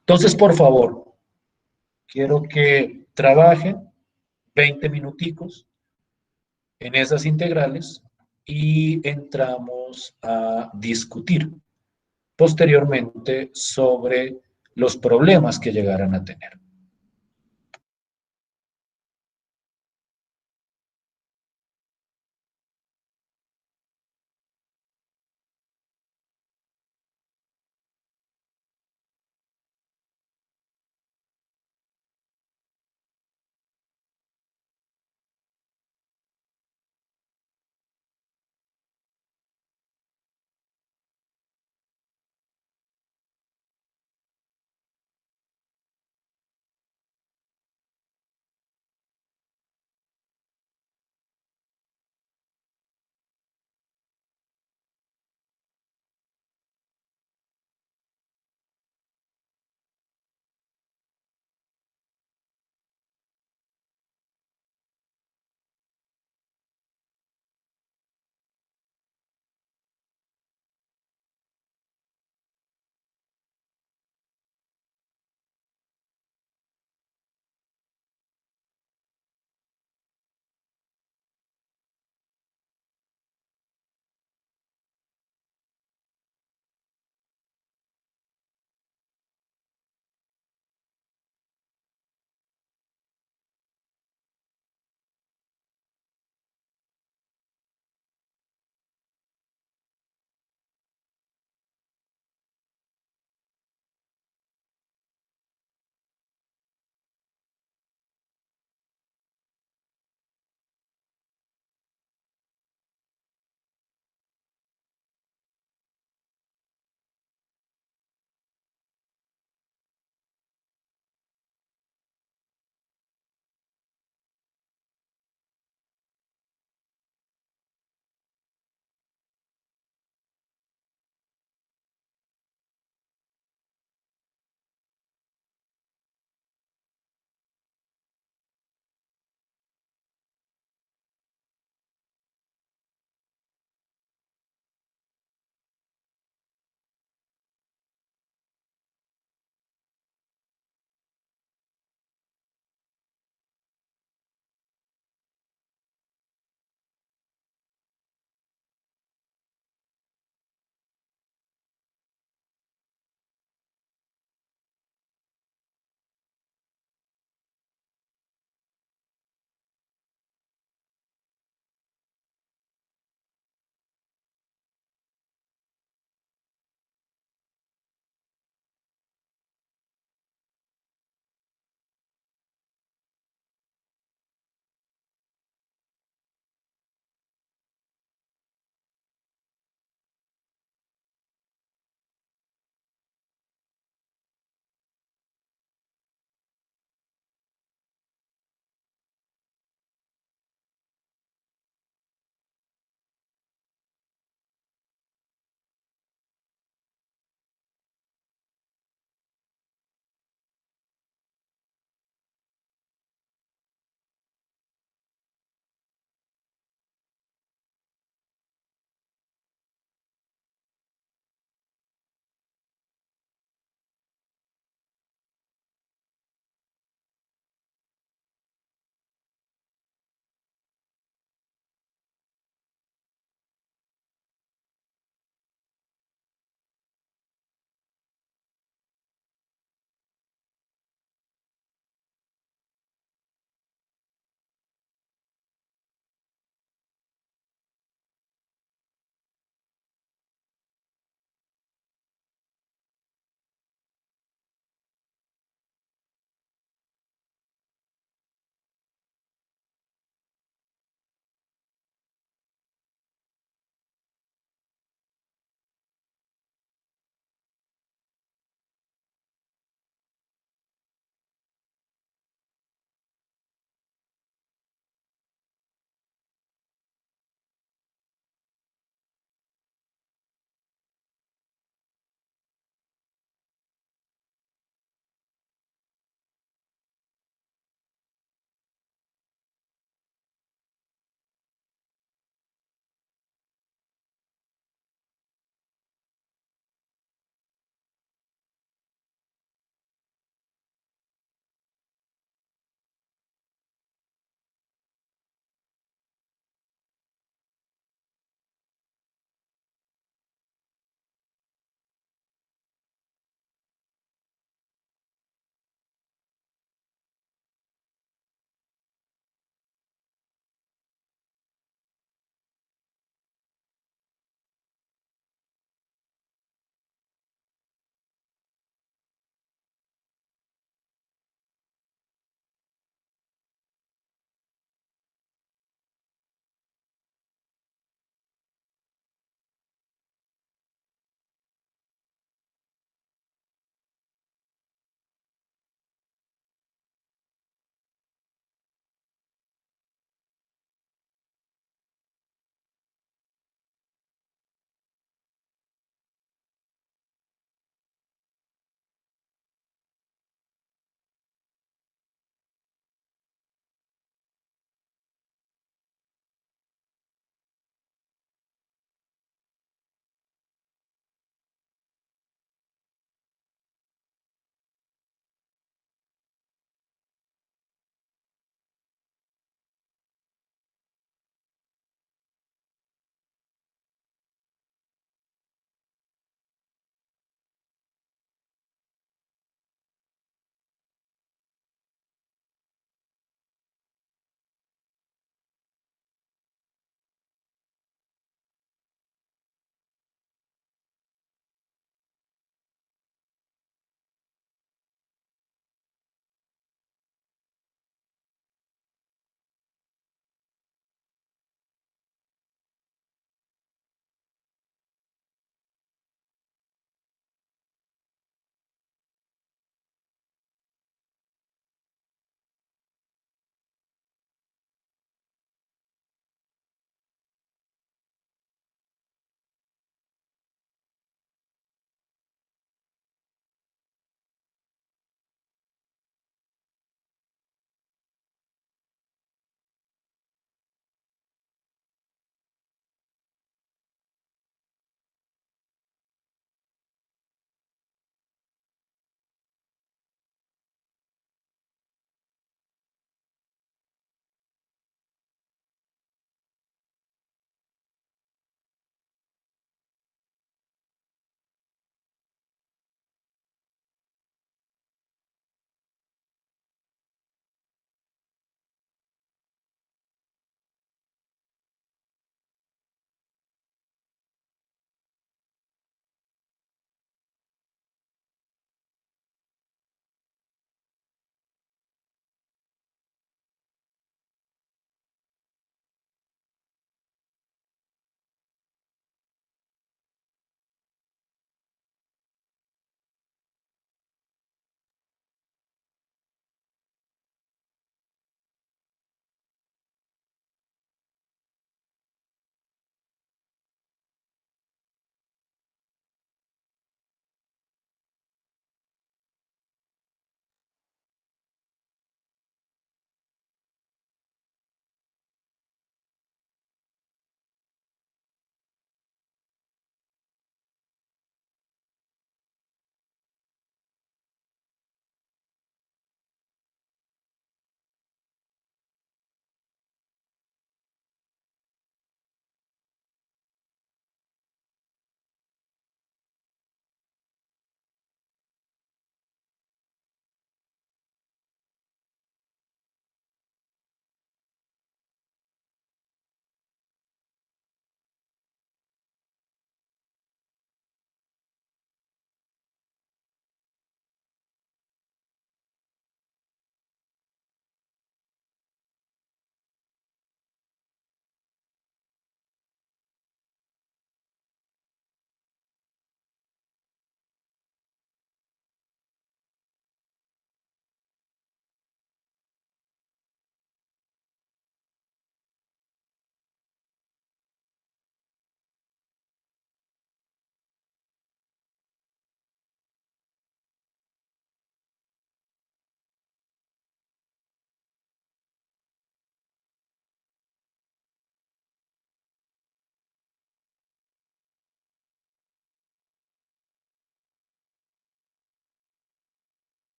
Entonces, por favor, quiero que trabajen 20 minuticos en esas integrales y entramos a discutir posteriormente sobre los problemas que llegaran a tener.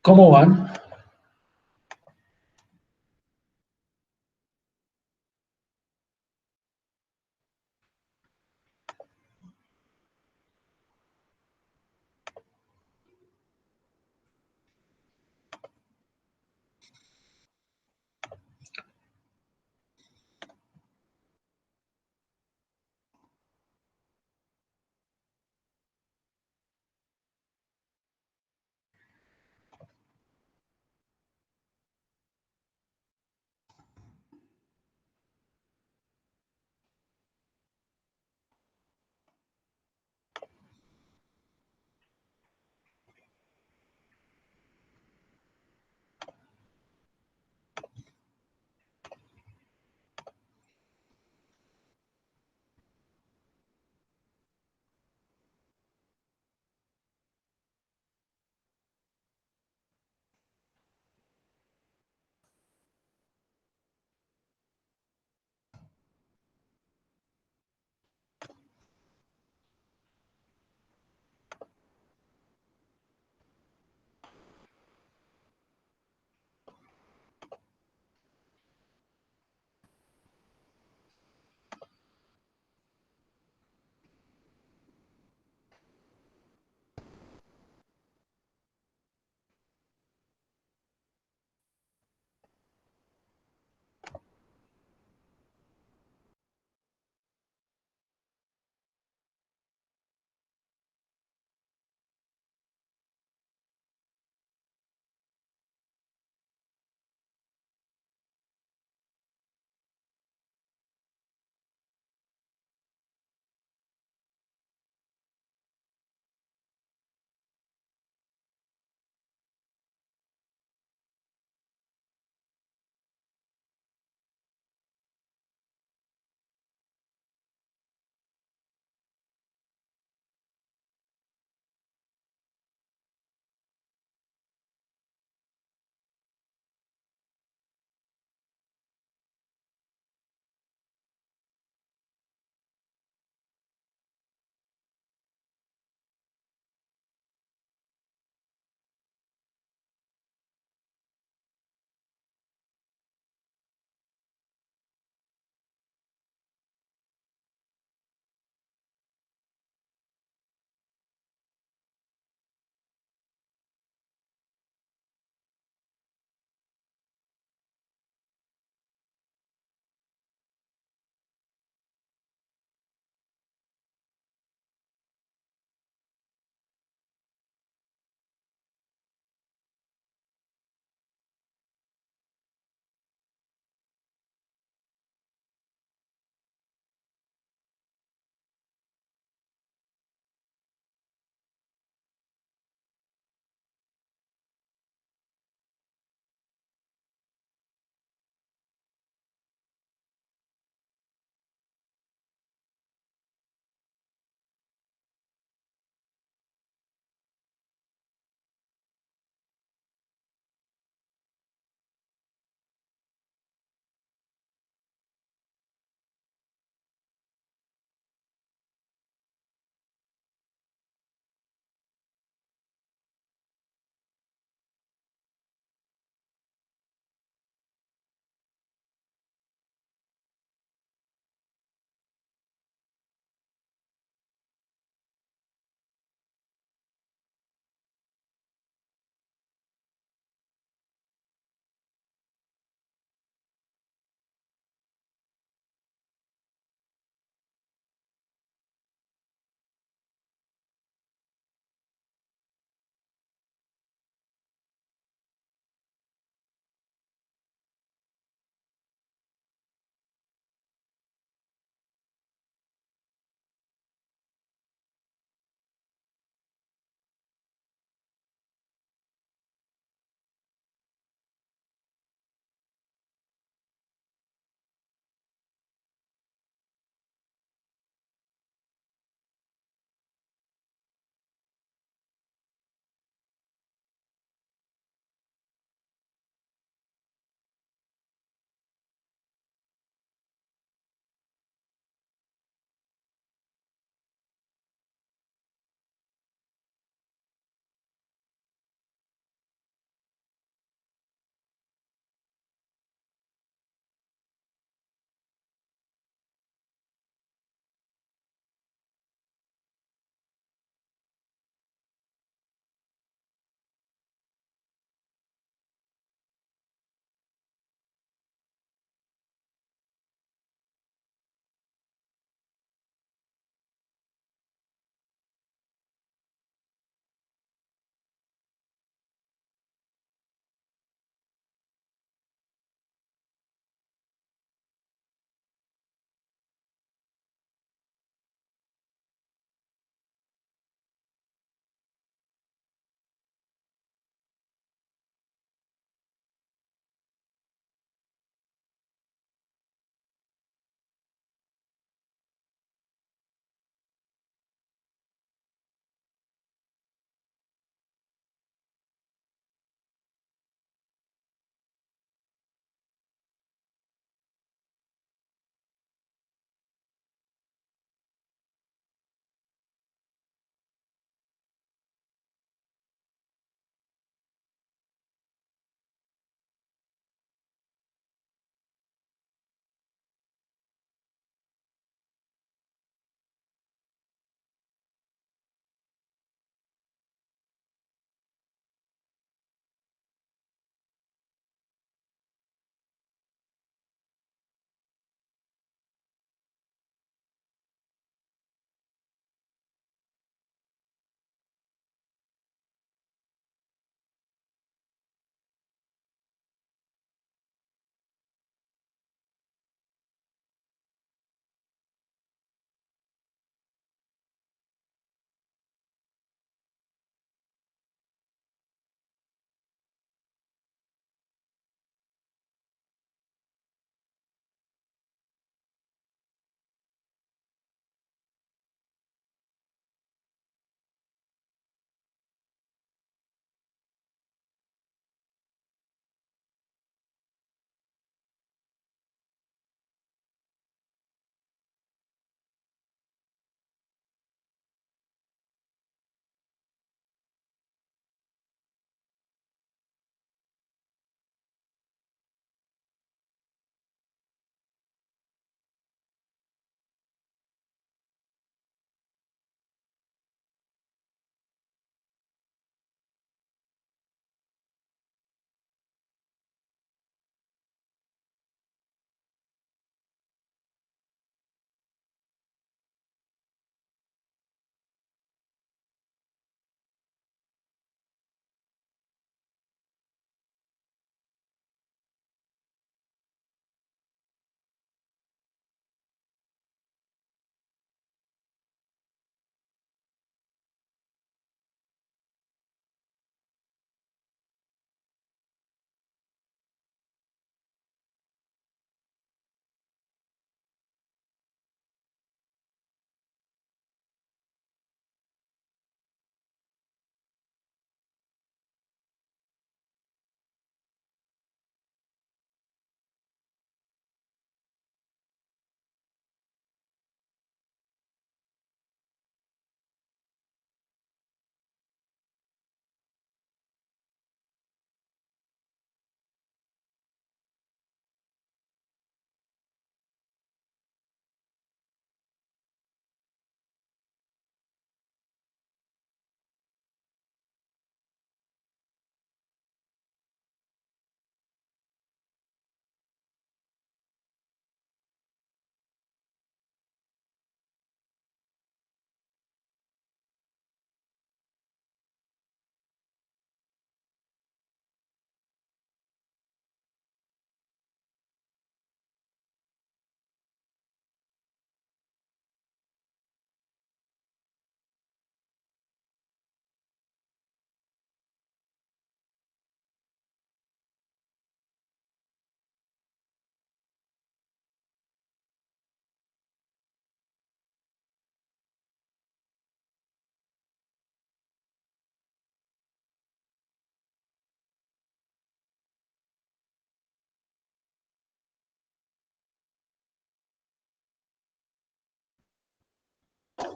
¿Cómo van?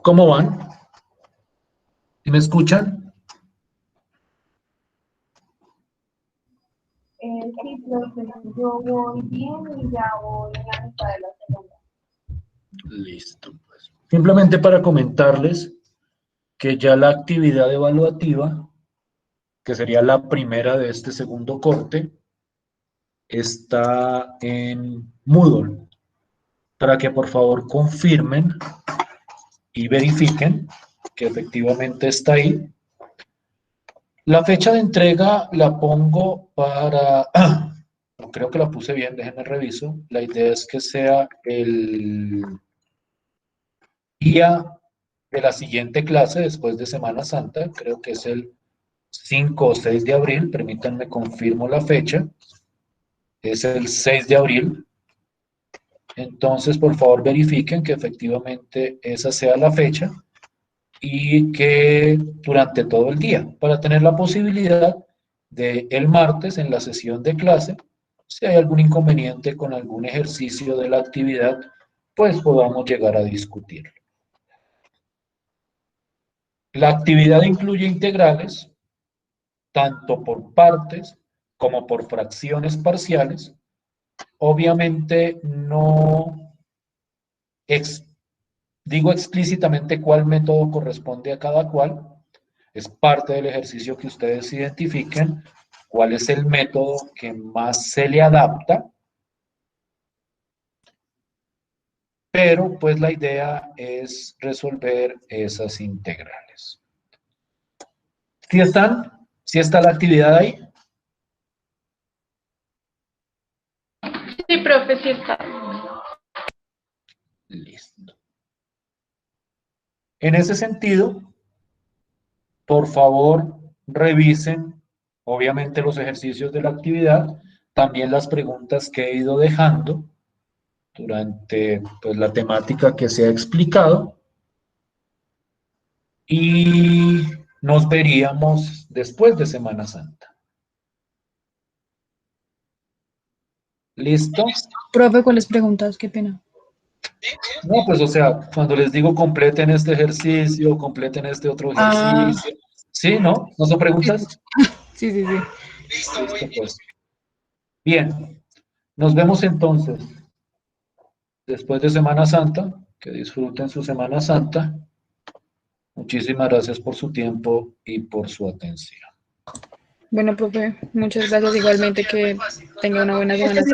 ¿Cómo van? ¿Sí me escuchan? Sí, profe, yo voy bien y ya voy en la mitad de la segunda. Listo, pues. Simplemente para comentarles que ya la actividad evaluativa, que sería la primera de este segundo corte, está en Moodle, para que por favor confirmen y verifiquen que efectivamente está ahí. La fecha de entrega la pongo para, creo que la puse bien, déjenme reviso. La idea es que sea el día de la siguiente clase después de Semana Santa, creo que es el 5 o 6 de abril, permítanme confirmo la fecha, es el 6 de abril. Entonces, por favor, verifiquen que efectivamente esa sea la fecha y que durante todo el día, para tener la posibilidad de el martes en la sesión de clase, si hay algún inconveniente con algún ejercicio de la actividad, pues podamos llegar a discutirlo. La actividad incluye integrales, tanto por partes como por fracciones parciales. Obviamente no digo explícitamente cuál método corresponde a cada cual. Es parte del ejercicio que ustedes identifiquen cuál es el método que más se le adapta. Pero pues la idea es resolver esas integrales. ¿Sí están? ¿Sí está la actividad ahí? Sí, profe, sí está. Listo. En ese sentido, por favor, revisen, obviamente, los ejercicios de la actividad, también las preguntas que he ido dejando durante pues, la temática que se ha explicado y nos veríamos después de Semana Santa. ¿Listo? Profe, ¿cuáles preguntas? Qué pena. No, pues o sea, cuando les digo completen este ejercicio, completen este otro Ah, ejercicio. ¿Sí, no? ¿No son preguntas? sí, sí, sí. Listo, pues. Bien, nos vemos entonces después de Semana Santa. Que disfruten su Semana Santa. Muchísimas gracias por su tiempo y por su atención. Bueno, profe, muchas gracias. Igualmente que tenga una buena semana.